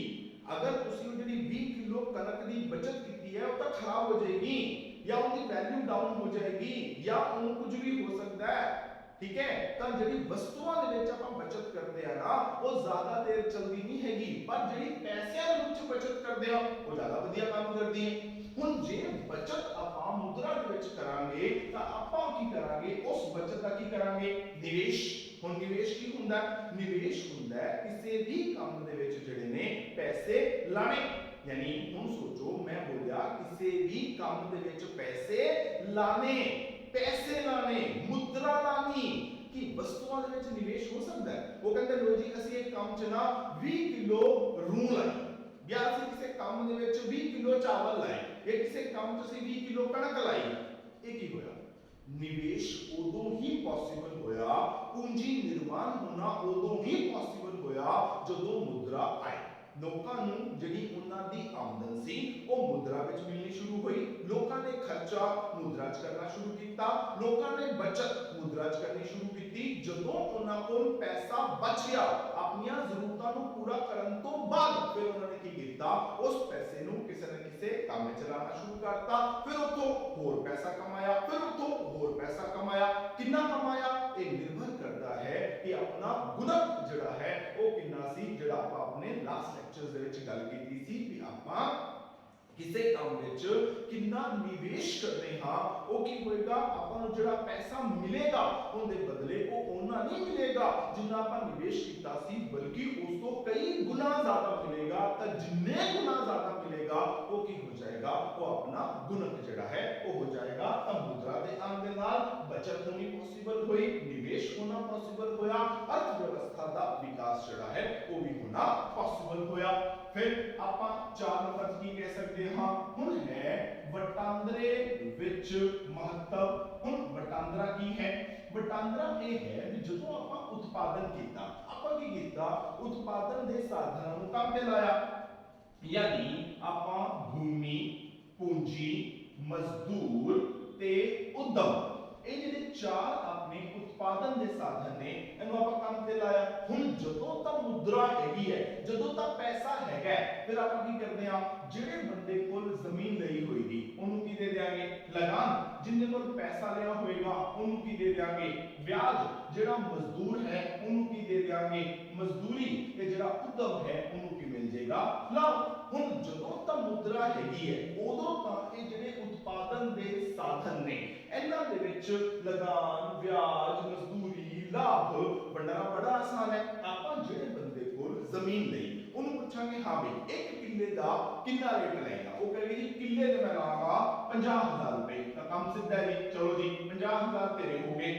ਅਗਰ ਤੁਸੀਂ ਉਹ ਜਿਹੜੀ 20 ਕਿਲੋ ਕਣਕ ਦੀ ਬਚਤ ਕੀਤੀ ਹੈ ਉਹ ਤਾਂ ਖਰਾਬ ਹੋ ਜਾਏਗੀ ਜਾਂ ਉਹਦੀ ਵੈਲਿਊ ਡਾਊਨ ਹੋ ਜਾਏਗੀ ਜਾਂ ਉਹਨੂੰ ਕੁਝ ਵੀ ਹੋ ਸਕਦਾ ਹੈ। ਠੀਕ ਹੈ, ਤਾਂ ਜਿਹੜੀ ਵਸਤੂਆਂ ਦੇ ਵਿੱਚ ਆਪਾਂ ਬਚਤ ਕਰਦੇ ਆ ਨਾ ਉਹ ਜ਼ਿਆਦਾ ਦੇਰ ਚੱਲਦੀ ਨਹੀਂ ਹੈਗੀ, ਪਰ ਜਿਹੜੀ ਪੈਸਿਆਂ ਦੇ ਵਿੱਚ ਬਚਤ ਕਰਦੇ ਆ ਉਹ ਜ਼ਿਆਦਾ ਵਧੀਆ ਕੰਮ ਕਰਦੀ ਹੈ। ਹੁਣ ਜੇ ਬਚਤ ਆਪਾਂ ਮੁਦਰਾ ਦੇ ਵਿੱਚ ਕਰਾਂਗੇ ਤਾਂ ਆਪਾਂ ਕੀ ਕਰਾਂਗੇ? ਉਸ ਬਚਤ ਦਾ ਕੀ ਕਰਾਂਗੇ? ਨਿਵੇਸ਼। ਹੁਣ ਨਿਵੇਸ਼ ਕੀ ਹੁੰਦਾ? ਨਿਵੇਸ਼ ਹੁੰਦਾ ਕਿਸੇ ਵੀ ਕੰਮ ਦੇ ਵਿੱਚ ਜਿਹੜੇ ਨੇ ਪੈਸੇ ਲਾਣੇ। ਯਾਨੀ ਹੁਣ ਸੋਚੋ ਮੈਂ ਬੋਲਿਆ ਕਿਸੇ ਵੀ ਕੰਮ ਦੇ ਵਿੱਚ ਪੈਸੇ ਲਾਣੇ, ਪੈਸੇ ਲਾਣੇ, ਮੁਦਰਾ ਲਾਣੀ। ਕਿ ਵਸਤੂਆਂ ਦੇ ਵਿੱਚ ਨਿਵੇਸ਼ ਹੋ ਸਕਦਾ ਹੈ? ਉਹ ਕਹਿੰਦੇ ਲੋ ਜੀ ਅਸੀਂ ਇੱਕ ਕੰਮ 'ਚ ਨਾ 20 ਕਿਲੋ ਰੂੰ ਲਾਈ, ਜਾਂ ਅਸੀਂ ਕਿਸੇ ਕੰਮ ਦੇ ਵਿੱਚ 20 ਕਿਲੋ ਚਾਵਲ ਲਾਏ, ਜਾਂ ਕਿਸੇ ਕੰਮ 'ਚ ਅਸੀਂ 20 ਕਿਲੋ ਕਣਕ ਲਾਈ। ਇਹ ਕੀ ਹੋਇਆ? ਨਿਵੇਸ਼ ਉਦੋਂ ਹੀ ਪੋਸੀਬਲ ਹੋਇਆ, ਪੂੰਜੀ ਨਿਰਮਾਣ ਹੋਣਾ ਉਦੋਂ ਹੀ ਪੋਸੀਬਲ ਹੋਇਆ ਜਦੋਂ ਮੁਦਰਾ ਆਈ। ਲੋਕਾਂ ਨੂੰ ਜਿਹੜੀ ਉਹਨਾਂ ਦੀ ਆਮਦਨ ਸੀ ਉਹ ਮੁਦਰਾ ਵਿੱਚ ਮਿਲਣੀ ਸ਼ੁਰੂ ਹੋਈ। ਲੋਕਾਂ ਨੇ ਖਰਚਾ ਮੁਦਰਾ 'ਚ ਕਰਨਾ ਸ਼ੁਰੂ ਕੀਤਾ, ਲੋਕਾਂ ਨੇ ਬਚਤ ਮੁਦਰਾ 'ਚ ਕਰਨੀ ਸ਼ੁਰੂ ਕੀਤੀ। ਜਦੋਂ ਉਹਨਾਂ ਕੋਲ ਪੈਸਾ ਬਚ ਗਿਆ ਆਪਣੀਆਂ ਜ਼ਰੂਰਤਾਂ ਨੂੰ ਪੂਰਾ ਕਰਨ ਤੋਂ ਬਾਅਦ ਫਿਰ ਉਹਨਾਂ ਨੇ ਕੀ ਕੀਤਾ? ਉਸ ਪੈਸੇ ਨੂੰ ਕਿਸੇ ਨਾ ਕਿਸੇ ਕੰਮ ਵਿੱਚ ਲਾਣਾ ਸ਼ੁਰੂ ਕਰਤਾ। ਫਿਰ ਉੱਥੋਂ ਹੋਰ ਪੈਸਾ ਕਮਾਇਆ, ਫਿਰ ਉੱਥੋਂ ਹੋਰ ਪੈਸਾ ਕਮਾਇਆ। ਕਿੰਨਾ ਕਮਾਇਆ? ਇਹ ਨਿਰਭਰ ਕਰਦਾ ਹੈ ਕਿ ਆਪਣਾ ਗੁਣਕ ਜਿਹੜਾ ਹੈ ਉਹ ਕਿੰਨਾ ਸੀ। ਜਿਹੜਾ ਆਪਾਂ ਆਪਣੇ ਲਾਸਟ ਲੈਕਚਰਸ ਦੇ ਵਿੱਚ ਗੱਲ ਕੀਤੀ ਸੀ ਵੀ ਆਪਾਂ ਕਿਸੇ ਕੰਮ ਵਿੱਚ ਕਿੰਨਾ ਨਿਵੇਸ਼ ਕਰਦੇ ਹਾਂ ਉਹ ਕੀ ਹੋਏਗਾ? ਆਪਾਂ ਨੂੰ ਜਿਹੜਾ ਪੈਸਾ ਮਿਲੇਗਾ ਉਹਦੇ ਬਦਲੇ ਉਹ ਉਹਨਾਂ ਨਹੀਂ ਮਿਲੇਗਾ ਜਿੰਨਾ ਆਪਾਂ ਨਿਵੇਸ਼ ਕੀਤਾ ਸੀ, ਬਲਕਿ ਉਸ ਤੋਂ ਕਈ ਗੁਣਾ ਜ਼ਿਆਦਾ ਮਿਲੇਗਾ। ਤਾਂ ਜਿੰਨੇ ਗੁਣਾ ਜ਼ਿਆਦਾ ਮਿਲੇਗਾ ਉਹ ਕੀ ਹੋ ਜਾਏਗਾ? ਉਹ ਆਪਣਾ ਗੁਣਕ ਜਿਹੜਾ ਹੈ ਉਹ ਹੋ ਜਾਏਗਾ। ਤਾਂ ਮੁਦਰਾ ਦੇ ਆਉਣ ਦੇ ਨਾਲ ਬਚਤ ਹੋਣੀ ਪੋਸੀਬਲ ਹੋਈ, ਨਿਵੇਸ਼ ਹੋਣਾ ਪੋਸੀਬਲ ਹੋਇਆ, ਅਰਥ ਵਿਵਸਥਾ ਦਾ ਵਿਕਾਸ ਜਿਹੜਾ ਹੈ ਉਹ ਵੀ ਹੋਣਾ ਪੋਸੀਬਲ ਹੋਇਆ। ਫਿਰ ਆਪਾਂ 4 ਨੰਬਰ ਕੀ ਕਹਿ ਸਕਦੇ ਹਾਂ? ਹੁਣ ਹੈ ਵਟਾਂਦਰੇ ਵਿੱਚ ਮਹੱਤਵ। ਹੁਣ ਵਟਾਂਦਰਾ ਕੀ ਹੈ? ਵਟਾਂਦਰਾ ਇਹ ਹੈ ਕਿ ਜਦੋਂ ਆਪਾਂ ਉਤਪਾਦਨ ਕੀਤਾ, ਆਪਾਂ ਕੀ ਕੀਤਾ? ਉਤਪਾਦਨ ਦੇ ਸਾਧਨਾਂ ਨੂੰ ਕੰਮ ਤੇ ਲਾਇਆ। ਯਾਨੀ ਆਪਾਂ ਭੂਮੀ, ਪੂੰਜੀ, ਮਜ਼ਦੂਰ ਤੇ ਉਦਮ, ਇਹ ਜਿਹੜੇ 4 ਆਪਣੇ ਉਤਪਾਦਨ ਦੇ ਸਾਧਨ ਨੇ ਇਹਨੂੰ ਆਪਾਂ ਕੰਮ ਤੇ ਲਾਇਆ। ਹੁਣ ਜਦੋਂ ਤਾਂ ਮੁਦਰਾ ਹੈਗੀ ਹੈ, ਜਦੋਂ ਤਾਂ ਪੈਸਾ ਹੈਗਾ, ਫਿਰ ਆਪਾਂ ਕੀ ਕਰਦੇ ਆ? ਜਿਹੜੇ ਬੰਦੇ ਕੋਲ ਜ਼ਮੀਨ ਲਈ ਹੋਏਗੀ ਉਹਨੂੰ ਕੀ ਦੇ ਦੇਾਂਗੇ? ਲਗਾਨ। ਜਿੰਨੇ ਕੋਲ ਪੈਸਾ ਲਿਆ ਹੋਏਗਾ ਉਹਨੂੰ ਕੀ ਦੇ ਦੇਾਂਗੇ? ਵਿਆਜ। ਜਿਹੜਾ ਮਜ਼ਦੂਰ ਹੈ ਉਹਨੂੰ ਕੀ ਦੇ ਦੇਾਂਗੇ? ਮਜ਼ਦੂਰੀ। ਤੇ ਜਿਹੜਾ ਉਦਮ ਹੈ ਉਹਨੂੰ ਕੀ ਮਿਲ ਜਾਏਗਾ? ਲਾਭ। ਹੁਣ ਜਦੋਂ ਤਾਂ ਮੁਦਰਾ ਹੈਗੀ ਹੈ ਉਦੋਂ ਤਾਂ ਇਹ ਜਿਹੜੇ ਉਤਪਾਦਨ ਦੇ ਸਾਧਨ ਨੇ ਇਹਨਾਂ ਦੇ ਵਿੱਚ ਲਗਾਨ, ਵਿਆਜ, ਮਜ਼ਦੂਰੀ, ਲਾਭ ਵੰਡਣਾ ਬੜਾ ਆਸਾਨ ਹੈ। ਆਪਾਂ ਜਿਹੜੇ ਬੰਦੇ ਕੋਲ ਜ਼ਮੀਨ ਲਈ, ਉਹਨੂੰ ਪੁੱਛਾਂਗੇ ਹਾਂ ਬਈ 1 ਕਿੱਲੇ ਦਾ ਕਿੰਨਾ ਰੇਟ ਲਏਗਾ। ਉਹ ਕਹੇਗੀ ਜੀ ਕਿੱਲੇ ਤੇ ਮੈਂ ਲਾਂਗਾ 50,000 ਰੁਪਏ। ਤਾਂ ਕੰਮ ਸਿੱਧਾ ਹੈ ਜੀ, ਚਲੋ ਜੀ 50,000 ਤੇਰੇ ਹੋ ਗਏ।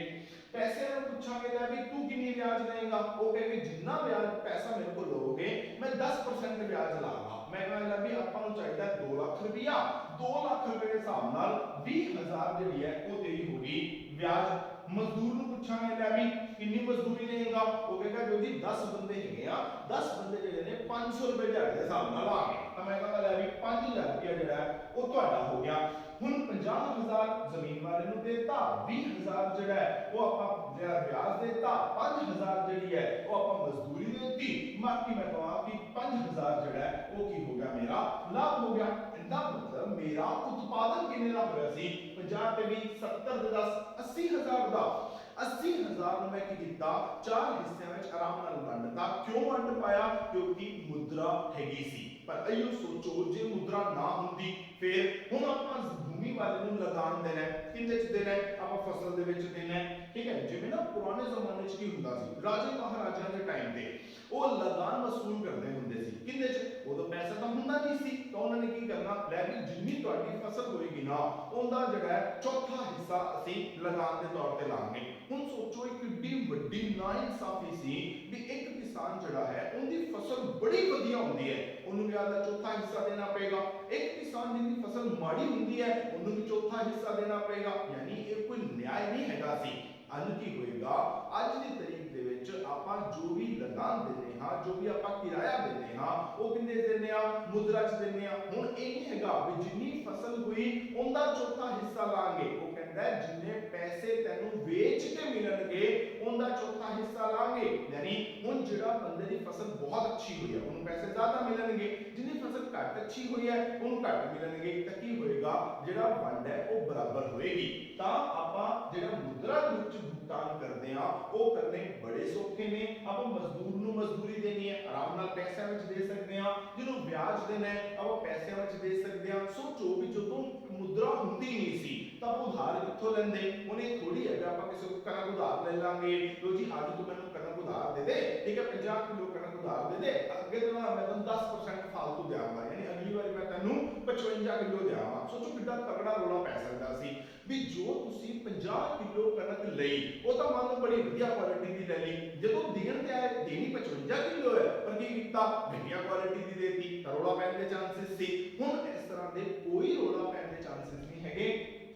ਪੈਸੇ ਨੂੰ ਪੁੱਛਾਂਗੇ ਲੈ ਵੀ ਤੂੰ ਕਿੰਨੀ ਵਿਆਜ ਲਏਗਾ। ਉਹ ਕਹੇਗੀ ਜਿੰਨਾ ਵਿਆਜ ਪੈਸਾ ਮੇਰੇ ਕੋਲ ਲਓਗੇ ਮੈਂ 10% ਵਿਆਜ ਲਾਂਗਾ। ਮੈਂ ਕਹਿੰਦਾ ਵੀ ਆਪਾਂ ਨੂੰ ਚਾਹੀਦਾ 2 ਲੱਖ ਰੁਪਇਆ, 2 ਲੱਖ ਰੁਪਏ ਦੇ ਹਿਸਾਬ ਨਾਲ 20,000 ਜਿਹੜੀ ਹੈ ਉਹ ਤੇਰੀ ਹੋ ਗਈ ਵਿਆਜ। ਮਜ਼ਦੂਰ ਨੂੰ ਪੁੱਛਾਂਗੇ ਲੈ ਵੀ ਕਿੰਨੀ ਮਜ਼ਦੂਰੀ ਲਏਗਾ। ਉਹ ਕਹੇਗਾ ਜੋ ਜੀ 10 ਬੰਦੇ ਹੈਗੇ ਆ, 10 ਬੰਦੇ ਜਿਹੜੇ ਨੇ 500 ਰੁਪਏ ਦਿਹਾੜੀ ਦੇ ਹਿਸਾਬ ਨਾਲ ਆ ਗਏ। ਤਾਂ ਮੈਂ ਕਹਿੰਦਾ ਲੈ ਵੀ 5000 ਰੁਪਇਆ ਜਿਹੜਾ ਉਹ ਤੁਹਾਡਾ ਹੋ ਗਿਆ। ਹੁਣ 50,000 ਜ਼ਮੀਨ ਵਾਲੇ ਨੂੰ ਦੇਤਾ, 20,000 ਜਿਹੜਾ ਹੈ ਉਹ ਆਪਾਂ ਜਿਹੜਾ ਵਿਆਜ ਦੇਤਾ, 5,000 ਜਿਹੜੀ ਹੈ ਉਹ ਆਪਾਂ ਮਜ਼ਦੂਰੀ ਦੇਤੀ, ਬਾਕੀ ਮੈਂ ਕਹਾਂ ਕਿ 5,000 ਜਿਹੜਾ ਹੈ ਉਹ ਕੀ ਹੋ ਗਿਆ ਮੇਰਾ ਲਾਭ ਹੋ ਗਿਆ। ਇਹਦਾ ਮਤਲਬ ਮੇਰਾ ਉਤਪਾਦਨ ਕਿੰਨੇ ਦਾ ਹੋਇਆ ਸੀ 50 ਤੇ 20 70 ਤੇ 10 80,000 ਦਾ। 80,000 ਨੂੰ ਮੈਂ ਕੀ ਕੀਤਾ 4 ਹਿੱਸਿਆਂ ਵਿੱਚ ਆਰਾਮ ਨਾਲ ਵੰਡਤਾ। ਕਿਉਂ ਵੰਡ ਪਾਇਆ? ਕਿਉਂਕਿ ਮੁਦਰਾ ਹੈਗੀ ਸੀ। ਪਰ ਅਈਓ ਸੋਚੋ ਜੇ ਮੁਦਰਾ ਨਾ ਹੁੰਦੀ ਫਿਰ ਹੁਣ ਆਪਾਂ ਭੂਮੀ ਵਾਲੇ ਨੂੰ ਲਗਾਨ ਦੇਣਾ, ਕਿੰਨੇ ਚ ਦੇਣਾ ਆਪਾਂ ਫਸਲ ਦੇ ਵਿੱਚ ਦੇਣਾ, ਠੀਕ ਹੈ। ਜਿਵੇਂ ਨਾ ਪੁਰਾਣੇ ਜ਼ਮਾਨੇ ਚ ਕੀ ਹੁੰਦਾ ਸੀ, ਰਾਜੇ ਮਹਾਰਾਜਿਆਂ ਦੇ ਟਾਈਮ ਤੇ ਉਹ ਲਗਾਨ ਵਸੂਲ ਕਰਦੇ ਹੁੰਦੇ ਸੀ। ਕਿੰਨੇ ਚ? ਉਦੋਂ ਪੈਸਾ ਤਾਂ ਹੁੰਦਾ ਨਹੀਂ ਸੀ, ਤਾਂ ਉਹਨਾਂ ਨੇ ਕੀ ਕਰਨਾ ਲੈ ਵੀ ਜਿੰਨੀ ਤੁਹਾਡੀ ਫਸਲ ਹੋਏਗੀ ਨਾ ਉਹਦਾ ਜਿਹੜਾ ਚੌਥਾ ਹਿੱਸਾ ਅਸੀਂ ਲਗਾਨ ਦੇ ਤੌਰ ਤੇ ਲਾਂਗੇ। ਹੁਣ ਸੋਚੋ ਇੱਕ ਏਡੀ ਵੱਡੀ ਨਾਇਨਸਾਫੀ ਸੀ ਵੀ ਇੱਕ ਕਿਸਾਨ ਜਿਹੜਾ ਹੈ ਉਹਦੀ ਫਸਲ ਬੜੀ ਵਧੀਆ ਹੁੰਦੀ ਹੈ, ਉਹਨੂੰ ਵੀ ਆਪਦਾ ਚੌਥਾ ਹਿੱਸਾ ਦੇਣਾ ਪਏਗਾ। ਇੱਕ ਕਿਸਾਨ ਜਿਹਦੀ ਫਸਲ ਮਾੜੀ ਹੁੰਦੀ ਹੈ ਉਹਨੂੰ ਵੀ ਚੌਥਾ ਹਿੱਸਾ ਦੇਣਾ ਪਏਗਾ। ਯਾਨੀ ਇਹ ਕੋਈ ਨਿਆਂ ਨਹੀਂ ਹੈਗਾ ਸੀ। ਅੱਜ ਕੀ ਹੋਏਗਾ, ਅੱਜ ਦੀ ਤਰੀਕ ਦੇ ਵਿੱਚ ਆਪਾਂ ਜੋ ਵੀ ਲਗਾਨ ਦਿੰਦੇ ਹਾਂ, ਜੋ ਵੀ ਆਪਾਂ ਕਿਰਾਇਆ ਦਿੰਦੇ ਹਾਂ, ਉਹ ਕਿੰਨੇ ਦਿੰਦੇ ਆ ਮੁਦਰਾ ਚ ਦਿੰਦੇ ਆ। ਹੁਣ ਇਹ ਨਹੀਂ ਹੈਗਾ ਵੀ ਜਿੰਨੀ ਫਸਲ ਹੋਈ ਉਹਦਾ ਚੌਥਾ ਹਿੱਸਾ ਲਾਂਗੇ। ਉਹ ਕਹਿੰਦਾ ਜਿੰਨੇ ਪੈਸੇ ਤੈਨੂੰ ਵੇਚ ਕੇ ਮਿਲਣਗੇ ਉਹਦਾ ਚੌਥਾ ਹਿੱਸਾ ਲਾਂਗੇ। ਯਾਨੀ ਹੁਣ ਜਿਹੜਾ ਬੰਦੇ ਦੀ ਫਸਲ ਬਹੁਤ ਅੱਛੀ ਹੋਈ ਹੈ ਉਹਨੂੰ ਪੈਸੇ ਜ਼ਿਆਦਾ ਮਿਲਣਗੇ, ਜਿਹਦੀ ਫਸਲ ਘੱਟ ਅੱਛੀ ਹੋਈ ਹੈ ਉਹਨੂੰ ਘੱਟ ਮਿਲਣਗੇ। ਤਾਂ ਕੀ ਹੋਏਗਾ, ਜਿਹੜਾ ਵੰਡ ਹੈ ਉਹ ਬਰਾਬਰ ਹੋਏਗੀ। ਤਾਂ ਆਪਾਂ ਜਿਹੜਾ ਮੁਦਰਾ ਦੇ ਵਿੱਚ ਭੁਗਤਾਨ ਕਰਦੇ ਆ ਉਹ ਕਰਨੇ ਬੜੇ ਸੌਖੇ ਨੇ। ਆਪਾਂ ਮਜ਼ਦੂਰ ਨੂੰ ਮਜ਼ਦੂਰੀ ਦੇਣੀ ਹੈ ਆਰਾਮ ਨਾਲ ਪੈਸਿਆਂ ਵਿੱਚ ਦੇ ਸਕਦੇ ਆ, ਜਿਹਨੂੰ ਵਿਆਜ ਦੇਣਾ ਹੈ ਆਪਾਂ ਪੈਸਿਆਂ ਵਿੱਚ ਦੇ ਸਕਦੇ ਆ। ਸੋਚੋ ਵੀ ਜਦੋਂ ਮੁਦਰਾ ਹੁੰਦੀ ਨਹੀਂ ਸੀ ਤਾਂ ਉਧਾਰ ਕਿੱਥੋਂ ਲੈਂਦੇ? ਹੁਣ ਇਹ ਥੋੜੀ ਹੈ ਕਿ ਆਪਾਂ ਕਿਸੇ ਕੋਲ ਕਣਕ ਉਧਾਰ ਲੈ ਲਾਂਗੇ, ਲੋ ਜੀ ਅੱਜ ਤੂੰ ਮੈਨੂੰ ਕਣਕ ਉਧਾਰ ਦੇ ਦੇ, ਠੀਕ ਹੈ 50 ਕਿਲੋ ਕਣਕ ਉਧਾਰ ਦੇ ਦੇ, ਅੱਗੇ ਤੋਂ ਨਾ ਮੈਂ ਤੈਨੂੰ 10% ਫਾਲਤੂ ਦੇਵਾਂਗਾ, ਯਾਨੀ ਅਗਲੀ ਵਾਰੀ ਮੈਂ ਤੈਨੂੰ 55 ਕਿਲੋ ਦੇਵਾਂਗਾ। ਸੋਚੋ ਕਿੰਨਾ ਤਗੜਾ ਰੋਲਾ ਪੈ ਸਕਦਾ ਸੀ ਵੀ ਜੋ ਤੁਸੀਂ 50 ਕਿਲੋ ਕਣਕ ਲਈ ਉਹ ਤਾਂ ਮੰਨ ਲਓ ਬੜੀ ਵਧੀਆ ਕੁਆਲਿਟੀ ਦੀ ਲੈ ਲਈ, ਜਦੋਂ ਦੇਣ ਤੇ ਆਏ ਦੇਣੀ 55 ਕਿਲੋ ਹੈ ਪਰ ਕੀ ਕੀਤਾ ਘਟੀਆ ਕੁਆਲਿਟੀ ਦੀ ਦੇਤੀ, ਤਾਂ ਰੋਲਾ ਪੈਣ ਦੇ ਚਾਂਸਸ ਸੀ। ਹੁਣ ਇਸ ਤਰ੍ਹਾਂ ਦੇ ਕੋਈ ਰੋਲਾ ਪੈਣ ਦੇ ਚਾਂਸਸ ਨਹੀਂ ਹੈਗੇ।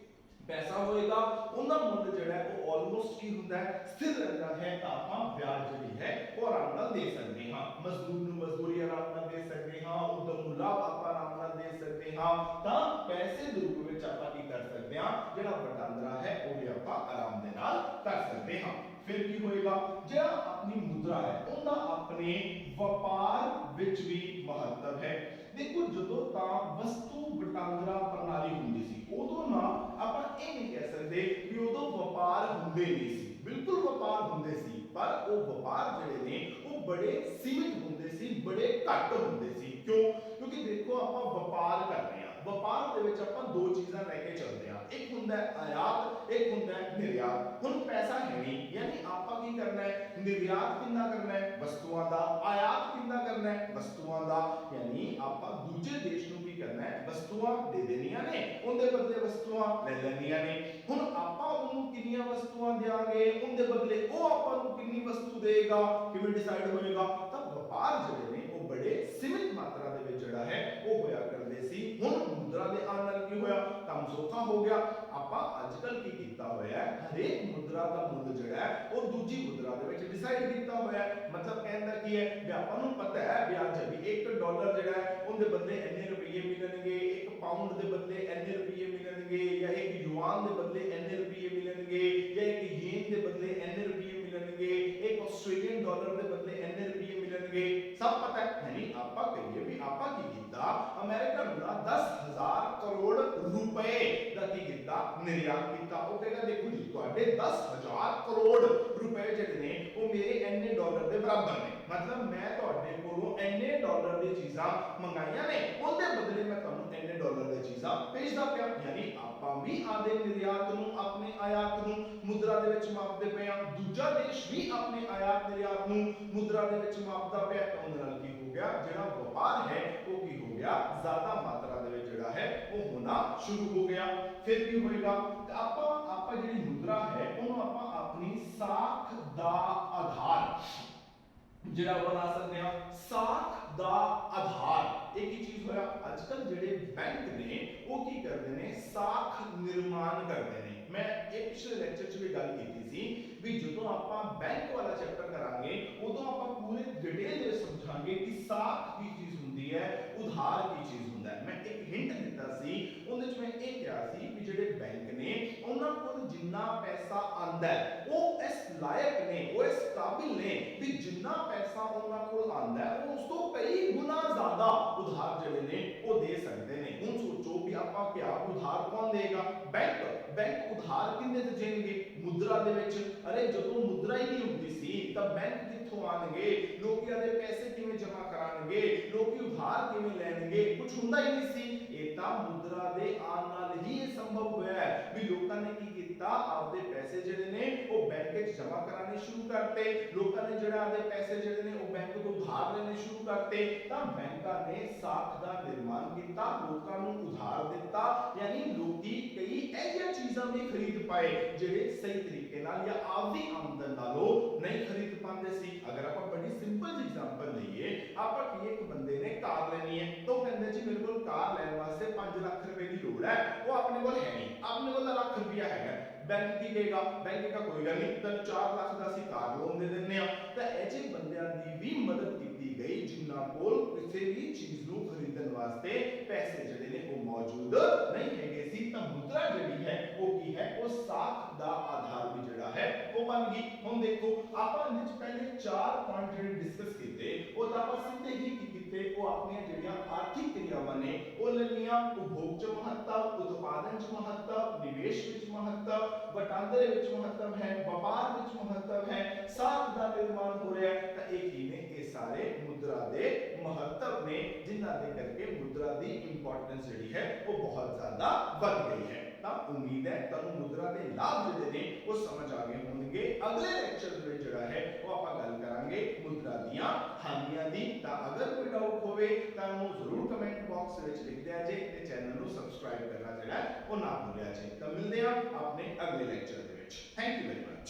ਪੈਸਾ ਹੋਏਗਾ ਉਹਦਾ ਮੁੱਲ ਜਿਹੜਾ ਉਹ ਆਲਮੋਸਟ ਕੀ ਹੁੰਦਾ ਹੈ ਸਥਿਰ ਰਹਿੰਦਾ ਹੈ। ਤਾਂ ਆਪਾਂ ਵਿਆਜ ਜਿਹੜੀ ਹੈ ਉਹ ਆਰਾਮ ਨਾਲ ਦੇ ਸਕਦੇ ਹਾਂ, ਮਜ਼ਦੂਰ ਨੂੰ ਮਜ਼ਦੂਰੀ ਆਰਾਮ ਨਾਲ ਦੇ ਸਕਦੇ ਹਾਂ, ਉਦਮ ਨੂੰ ਲਾਭ ਆਪਾਂ ਆਰਾਮ ਨਾਲ ਦੇ ਸਕਦੇ ਹਾਂ। ਤਾਂ ਪੈਸੇ ਦੇ ਰੂਪ ਵਿੱਚ ਆਪਾਂ ਕੀ ਕਰ ਸਕਦੇ ਹਾਂ, ਜਿਹੜਾ ਵਟਾਂਦਰਾ ਹੈ ਉਹ ਵੀ ਆਪਾਂ ਆਰਾਮ ਦੇ ਨਾਲ ਕਰ ਸਕਦੇ ਹਾਂ। ਫਿਰ ਕੀ ਹੋਏਗਾ, ਜਿਹੜਾ ਆਪਣੀ ਮੁਦਰਾ ਹੈ ਉਹਦਾ ਆਪਣੇ ਵਪਾਰ ਵਿੱਚ ਵੀ ਮਹੱਤਵ ਹੈ। ਦੇਖੋ ਜਦੋਂ ਤਾਂ ਵਸਤੂ ਵਟਾਂਦਰਾ ਪ੍ਰਣਾਲੀ ਹੁੰਦੀ ਸੀ ਉਦੋਂ ਨਾ ਆਪਾਂ ਇਹ ਨਹੀਂ ਕਹਿ ਸਕਦੇ ਵੀ ਉਦੋਂ ਵਪਾਰ ਹੁੰਦੇ ਨਹੀਂ ਸੀ, ਬਿਲਕੁਲ ਵਪਾਰ ਹੁੰਦੇ ਸੀ, ਪਰ ਉਹ ਵਪਾਰ ਜਿਹੜੇ ਨੇ ਉਹ ਬੜੇ ਸੀਮਿਤ ਹੁੰਦੇ ਸੀ, ਬੜੇ ਘੱਟ ਹੁੰਦੇ ਸੀ। ਕਿਉਂ? ਕਿਉਂਕਿ ਦੇਖੋ ਆਪਾਂ ਵਪਾਰ ਕਰ ਰਹੇ ਹਾਂ, ਵਪਾਰ ਦੇ ਵਿੱਚ ਆਪਾਂ ਦੋ ਚੀਜ਼ਾਂ ਲੈ ਕੇ ਚੱਲਦੇ ਹਾਂ, ਇੱਕ ਹੁੰਦਾ ਹੈ ਆਯਾਤ, ਇੱਕ ਹੁੰਦਾ ਹੈ ਨਿਰਯਾਤ। ਹੁਣ ਪੈਸਾ ਹੈ ਨਹੀਂ, ਯਾਨੀ ਆਪਾਂ ਕੀ ਕਰਨਾ ਹੈ, ਨਿਰਯਾਤ ਕਿੰਨਾ ਕਰਨਾ ਹੈ ਵਸਤੂਆਂ ਦਾ, ਆਯਾਤ ਕਿੰਨਾ ਕਰਨਾ ਹੈ ਵਸਤੂਆਂ ਦਾ। ਯਾਨੀ ਆਪਾਂ ਦੂਜੇ ਦੇਸ਼ ਨੂੰ ਕੀ ਕਰਨਾ ਹੈ, ਵਸਤੂਆਂ ਦੇ ਦੇਣੀਆਂ ਨੇ, ਉਹਦੇ ਬਦਲੇ ਵਸਤੂਆਂ ਲੈ ਲੈਣੀਆਂ ਨੇ। ਹੁਣ ਆਪਾਂ ਉਹਨੂੰ ਕਿੰਨੀਆਂ ਵਸਤੂਆਂ ਦੇਾਂਗੇ, ਉਹਦੇ ਬਦਲੇ ਉਹ ਆਪਾਂ ਨੂੰ ਕਿੰਨੀ ਵਸਤੂ ਦੇਗਾ, ਕਿਵੇਂ ਡਿਸਾਈਡ ਹੋਏਗਾ? ਤਾਂ ਵਪਾਰ ਜਿਹੜੇ ਨੇ ਉਹ ਬੜੇ ਸੀਮਿਤ ਮਾਤਰਾ ਦੇ ਵਿੱਚ ਜਿਹੜਾ ਹੈ ਉਹ ਹੋਇਆ ਕਰਦੇ ਸੀ। ਹੁਣ ਮੁਦਰਾ ਦੇ ਆਉਣ ਨਾਲ ਕੀ ਹੋਇਆ, ਕੰਮ ਸੌਖਾ ਹੋ ਗਿਆ। ਆਪਾਂ ਅੱਜ ਕੱਲ ਕੀ ਕੀਤਾ ਹੋਇਆ ਹੈ, ਹਰੇਕ ਮੁਦਰਾ ਦਾ ਮੁੱਲ ਜਿਹੜਾ ਹੈ ਉਹ ਦੂਜੀ ਮੁਦਰਾ ਦੇ ਵਿੱਚ ਡਿਸਾਈਡ ਕੀਤਾ ਹੋਇਆ ਹੈ। ਮਤਲਬ ਕਹਿੰਦਾ ਕੀ ਹੈ ਵੀ ਆਪਾਂ ਨੂੰ ਪਤਾ ਹੈ ਵੀ ਅੱਜ ਵੀ $1 ਜਿਹੜਾ ਹੈ ਉਹਦੇ ਬਦਲੇ ਇੰਨੇ ਰੁਪਏ ਮਿਲਣਗੇ, ਇੱਕ ਪਾਉਂਡ ਦੇ ਬਦਲੇ ਇੰਨੇ ਰੁਪਏ ਮਿਲਣਗੇ, ਜਾਂ ਇੱਕ ਯੂਆਨ ਦੇ ਬਦਲੇ ਇੰਨੇ ਰੁਪਏ ਮਿਲਣਗੇ, ਜਾਂ ਇੱਕ ਯੇਨ ਦੇ ਬਦਲੇ ਇੰਨੇ ਰੁਪਏ ਮਿਲਣਗੇ, ਇੱਕ ਆਸਟ੍ਰੇਲੀਅਨ ਡਾਲਰ ਦੇ ਬਦਲੇ ਇੰਨੇ ਰੁਪਏ ਮਿਲਣਗੇ, ਸਭ ਪਤਾ ਹੈ। ਯਾਨੀ ਆਪਾਂ ਕਹੀਏ ਵੀ ਆਪਾਂ ਕੀ ਕੀਤਾ, ਅਮਰੀਕਾ ਨੂੰ 10,000 ਕਰੋੜ ਰੁਪਏ ਦਾ ਕੀ ਕੀਤਾ, ਨਿਰਯਾਤ ਕੀਤਾ। ਉਹ ਕਹੇਗਾ ਦੇਖੋ ਜੀ ਤੁਹਾਡੇ 10,000 ਕਰੋੜ ਰੁਪਏ ਜਿਹੜੇ ਨੇ ਉਹ ਮੇਰੇ ਇੰਨੇ ਡਾਲਰ ਦੇ ਬਰਾਬਰ ਨੇ, ਮਤਲਬ ਮੈਂ ਤੁਹਾਡੇ ਕੋਲੋਂ ਇੰਨੇ ਡਾਲਰ ਦੀ ਚੀਜ਼ਾਂ ਮੰਗਾਈਆਂ ਨੇ, ਉਹਦੇ ਬਦਲੇ ਮੈਂ ਤੁਹਾਨੂੰ ਇੰਨੇ ਡਾਲਰ ਦੀ ਚੀਜ਼ਾਂ ਭੇਜਦਾ ਪਿਆ। ਯਾਨੀ ਆਪਾਂ ਵੀ ਆਦੇ ਨਿਰਯਾਤ ਨੂੰ ਆਪਣੇ ਆਯਾਤ ਨੂੰ ਮੁਦਰਾ ਦੇ ਵਿੱਚ ਮਾਪਦੇ ਪਏ ਆ, ਦੂਜਾ ਦੇਸ਼ ਵੀ ਆਪਣੇ ਆਯਾਤ ਨਿਰਯਾਤ ਨੂੰ ਮੁਦਰਾ ਦੇ ਵਿੱਚ ਮਾਪਦਾ ਪਿਆ। ਤਾਂ ਉਹਦੇ ਨਾਲ ਕੀ ਹੋ ਗਿਆ, ਜਿਹੜਾ ਵਪਾਰ ਹੈ ਉਹ ਕੀ ਹੋ ਗਿਆ, ਜ਼ਿਆਦਾ ਮਾਤਰਾ ਦੇ ਵਿੱਚ ਜਿਹੜਾ ਹੈ ਉਹ ਹੋਣਾ ਸ਼ੁਰੂ ਹੋ ਗਿਆ। ਫਿਰ ਕੀ ਹੋਏਗਾ, ਤੇ ਆਪਾਂ ਜਿਹੜੀ ਮੁਦਰਾ ਹੈ ਉਹਨੂੰ ਆਪਾਂ ਆਪਣੀ ਸਾਖ ਦਾ ਆਧਾਰ ਜਿਹੜਾ ਬਣਾ ਸਕਦੇ ਹਾਂ। ਸਾਖ ਦਾ ਆਧਾਰ ਇੱਕ ਹੀ ਚੀਜ਼ ਹੋਇਆ। ਅੱਜ ਕੱਲ ਜਿਹੜੇ ਬੈਂਕ ਨੇ ਉਹ ਕੀ ਕਰਦੇ ਨੇ, ਸਾਖ ਨਿਰਮਾਣ ਕਰਦੇ ਨੇ। ਮੈਂ ਇਹ ਪਿਛਲੇ ਲੈਕਚਰ 'ਚ ਵੀ ਗੱਲ ਕੀਤੀ ਸੀ ਵੀ ਜਦੋਂ ਆਪਾਂ ਬੈਂਕ ਵਾਲਾ ਚੈਪਟਰ ਕਰਾਂਗੇ ਉਦੋਂ ਆਪਾਂ ਪੂਰੇ ਡਿਟੇਲ ਦੇ ਸਮਝਾਂਗੇ ਕਿ ਸਾਖ ਕੀ ਚੀਜ਼ ਹੁੰਦੀ ਹੈ, ਉਧਾਰ ਕੀ ਚੀਜ਼ ਹੁੰਦਾ ਹੈ। ਮੈਂ ਇੱਕ ਹਿੰਟ ਦਿੱਤਾ ਸੀ, ਉਹਦੇ 'ਚ ਮੈਂ ਇਹ ਕਿਹਾ ਸੀ ਵੀ ਜਿਹੜੇ ਬੈਂਕ ਨੇ ਉਹਨਾਂ ਕੋਲ ਜਿੰਨਾ ਪੈਸਾ ਆਂਦਾ ਹੈ ਉਹ ਇਸ ਲਾਇਕ ਨੇ, ਉਹ ਇਸ ਕਾਬਿਲ ਨੇ ਵੀ ਜਿੰਨਾ ਪੈਸਾ ਉਹਨਾਂ ਕੋਲ ਆਂਦਾ ਹੈ ਉਹ ਉਸ ਤੋਂ ਕਈ ਗੁਣਾ ਜ਼ਿਆਦਾ ਉਧਾਰ ਜਿਹੜੇ ਨੇ ਉਹ ਦੇ ਸਕਦੇ ਨੇ। ਹੁਣ ਸੋਚੋ ਵੀ ਆਪਾਂ ਕਿਹਾ ਉਧਾਰ ਕੌਣ ਦੇਗਾ, ਬੈਂਕ ਉਧਾਰ ਕਿੰਨੇ ਤੇ ਦੇਣਗੇ, ਮੁਦਰਾ ਦੇ ਵਿੱਚ। ਅਰੇ ਜਦੋਂ ਮੁਦਰਾ ਹੀ ਨਹੀਂ ਹੁੰਦੀ ਸੀ ਤਾਂ ਬੈਂਕ ਕਿੱਥੋਂ ਆਣਗੇ, ਲੋਕਾਂ ਦੇ ਪੈਸੇ ਕਿਵੇਂ ਜਮ੍ਹਾਂ ਕਰਾਣਗੇ, ਲੋਕੀ ਉਧਾਰ ਕਿਵੇਂ ਲੈਣਗੇ, ਕੁਝ ਹੁੰਦਾ ਹੀ ਨਹੀਂ ਸੀ। ਇਹ ਤਾਂ ਮੁਦਰਾ ਦੇ ਆਉਣ ਨਾਲ ਹੀ ਇਹ ਸੰਭਵ ਹੋਇਆ ਹੈ ਵੀ ਲੋਕਾਂ ਨੇ ਕੀ ਕੀਤਾ, ਆਪਦੇ ਪੈਸੇ ਜਿਹੜੇ ਨੇ ਉਹ ਬੈਂਕ ਵਿੱਚ ਜਮ੍ਹਾਂ ਕਰਾਣੇ ਸ਼ੁਰੂ ਕਰਤੇ। ਲੋਕਾਂ ਨੇ ਜਿਹੜਾ ਆਪਦੇ ਪੈਸੇ ਜਿਹੜੇ ਨੇ ਉਹ ਬੈਂਕ ਤੋਂ ਉਧਾਰ ਲੈਣੇ ਸ਼ੁਰੂ ਕਰਤੇ। ਤਾਂ ਬੈਂਕਾਂ ਨੇ ਸਾਖ ਦਾ ਨਿਰਮਾਣ ਕੀਤਾ, ਲੋਕਾਂ ਨੂੰ ਉਧਾਰ ਦਿੱਤਾ। ਯਾਨੀ ਲੋਕੀ ਕਈ ਐਸੀਆਂ ਚੀਜ਼ਾਂ ਵੀ ਖਰੀਦ ਪਾਏ ਜਿਹੜੇ ਸਹੀ ਤਰੀਕੇ ਨਾਲ ਜਾਂ ਆਪਦੀ ਆਮਦਨ ਨਾਲੋਂ ਨਹੀਂ ਖਰੀਦ ਪਾਉਂਦੇ ਸੀ। ਅਗਰ ਆਪਾਂ ਬੜੀ ਸਿੰਪਲ ਜਿਹੀ ਐਗਜ਼ਾਮਪਲ ਲਈਏ, ਆਪਾਂ ਕੀ ਇੱਕ ਬੰਦੇ ਨੇ ਕਾਰ ਲੈਣੀ ਹੈ ਤਾਂ ਉਹ ਕਹਿੰਦੇ ਜੀ ਮੇਰੇ ਕੋਲ ਕਾਰ ਲੈਣ ਵਾਸਤੇ 5 ਲੱਖ ਰੁਪਏ ਦੀ ਲੋੜ ਹੈ, ਉਹ ਆਪਣੇ ਕੋਲ ਹੈ ਨਹੀਂ, ਆਪਣੇ ਕੋਲ ਤਾਂ ਲੱਖ ਰੁਪਇਆ ਹੈਗਾ। ਬੈਂਕ ਕੀ ਕਹੇਗਾ, ਬੈਂਕ ਕਹੇਗਾ ਕੋਈ ਗੱਲ ਨਹੀਂ ਤੈਨੂੰ 4 ਲੱਖ ਦਾ ਅਸੀਂ ਕਾਰ ਲੋਨ ਦੇ ਦਿੰਦੇ ਆ। ਤਾਂ ਇਹ ਜਿਹੇ ਬੰਦਿਆਂ ਦੀ ਵੀ ਮਦਦ ਕੀਤੀ ਗਈ ਜਿਨ੍ਹਾਂ ਕੋਲ ਕਿਸੇ ਵੀ ਚੀਜ਼ ਨੂੰ ਖਰੀਦਣ ਵਾਸਤੇ ਪੈਸੇ ਜਿਹੜੇ ਨੇ ਉਹ ਮੌਜੂਦ ਨਹੀਂ ਹੈਗੇ ਸੀ। ਤਾਂ ਮੁਦਰਾ ਜਿਹੜੀ ਹੈ ਉਹ ਕੀ ਹੈ, ਉਹ ਸਾਖ ਦਾ ਆਧਾਰ ਵੀ ਜਿਹੜਾ ਹੈ ਉਹ ਬਣ ਗਈ। ਹੁਣ ਦੇਖੋ ਆਪਾਂ ਇਹਦੇ ਵਿੱਚ ਪਹਿਲੇ 4 ਪੁਆਇੰਟ ਜਿਹੜੇ ਡਿਸਕਸ ਕੀਤੇ ਉਹ ਤਾਂ ਆਪਾਂ ਸਿੱਧੇ ਹੀ ਕੀ ਕੀਤੇ, ਉਹ ਆਪਣੀਆਂ ਜਿਹੜੀਆਂ ਆਰਥਿਕ ਕਿਰਿਆਵਾਂ ਨੇ ਉਹ ਲੈ ਲਈਆਂ। ਉਪਭੋਗ 'ਚ ਮਹੱਤਵ, ਉਤਪਾਦਨ 'ਚ ਮਹੱਤਵ, ਨਿਵੇਸ਼ ਵਿੱਚ ਮਹੱਤਵ, ਵਟਾਂਦਰੇ ਵਿੱਚ ਮਹੱਤਵ ਹੈ, ਵਪਾਰ ਵਿੱਚ ਮਹੱਤਵ ਹੈ, ਸਾਖ ਦਾ ਨਿਰਮਾਣ ਹੋ ਰਿਹਾ ਹੈ। ਤਾਂ ਇਹ ਕੀ ਨੇ, ਇਹ ਸਾਰੇ ਮੁਦਰਾ ਦੇ ਮਹੱਤਵ ਨੇ ਜਿਨ੍ਹਾਂ ਦੇ ਕਰਕੇ ਮੁਦਰਾ ਦੀ ਇੰਪੋਰਟੈਂਸ ਜਿਹੜੀ ਹੈ ਉਹ ਬਹੁਤ ਜ਼ਿਆਦਾ ਵੱਧ ਗਈ ਹੈ। ਤਾਂ ਉਮੀਦ ਹੈ ਤੁਹਾਨੂੰ ਮੁਦਰਾ ਦੇ ਲਾਭ ਜਿਹੜੇ ਨੇ ਉਹ ਸਮਝ ਆ ਗਏ ਹੋਣਗੇ। ਅਗਲੇ ਲੈਕਚਰ ਦੇ ਵਿੱਚ ਜਿਹੜਾ ਹੈ ਉਹ ਆਪਾਂ ਗੱਲ ਕਰਾਂਗੇ ਮੁਦਰਾ ਦੀਆਂ ਹਾਨੀਆਂ ਦੀ। ਤਾਂ ਅਗਰ ਕੋਈ ਡਾਊਟ ਹੋਵੇ ਤਾਂ ਉਹਨੂੰ ਜ਼ਰੂਰ ਕਮੈਂਟ ਬਾਕਸ ਵਿੱਚ ਲਿਖ ਦਿਆ ਜੇ ਤੇ ਚੈਨਲ ਨੂੰ ਸਬਸਕ੍ਰਾਈਬ ਕਰਨਾ ਜਿਹੜਾ ਉਹ ਨਾ ਭੁੱਲਿਆ ਜੇ। ਤਾਂ ਮਿਲਦੇ ਹਾਂ ਆਪਣੇ ਅਗਲੇ ਲੈਕਚਰ ਦੇ ਵਿੱਚ। Thank you very much.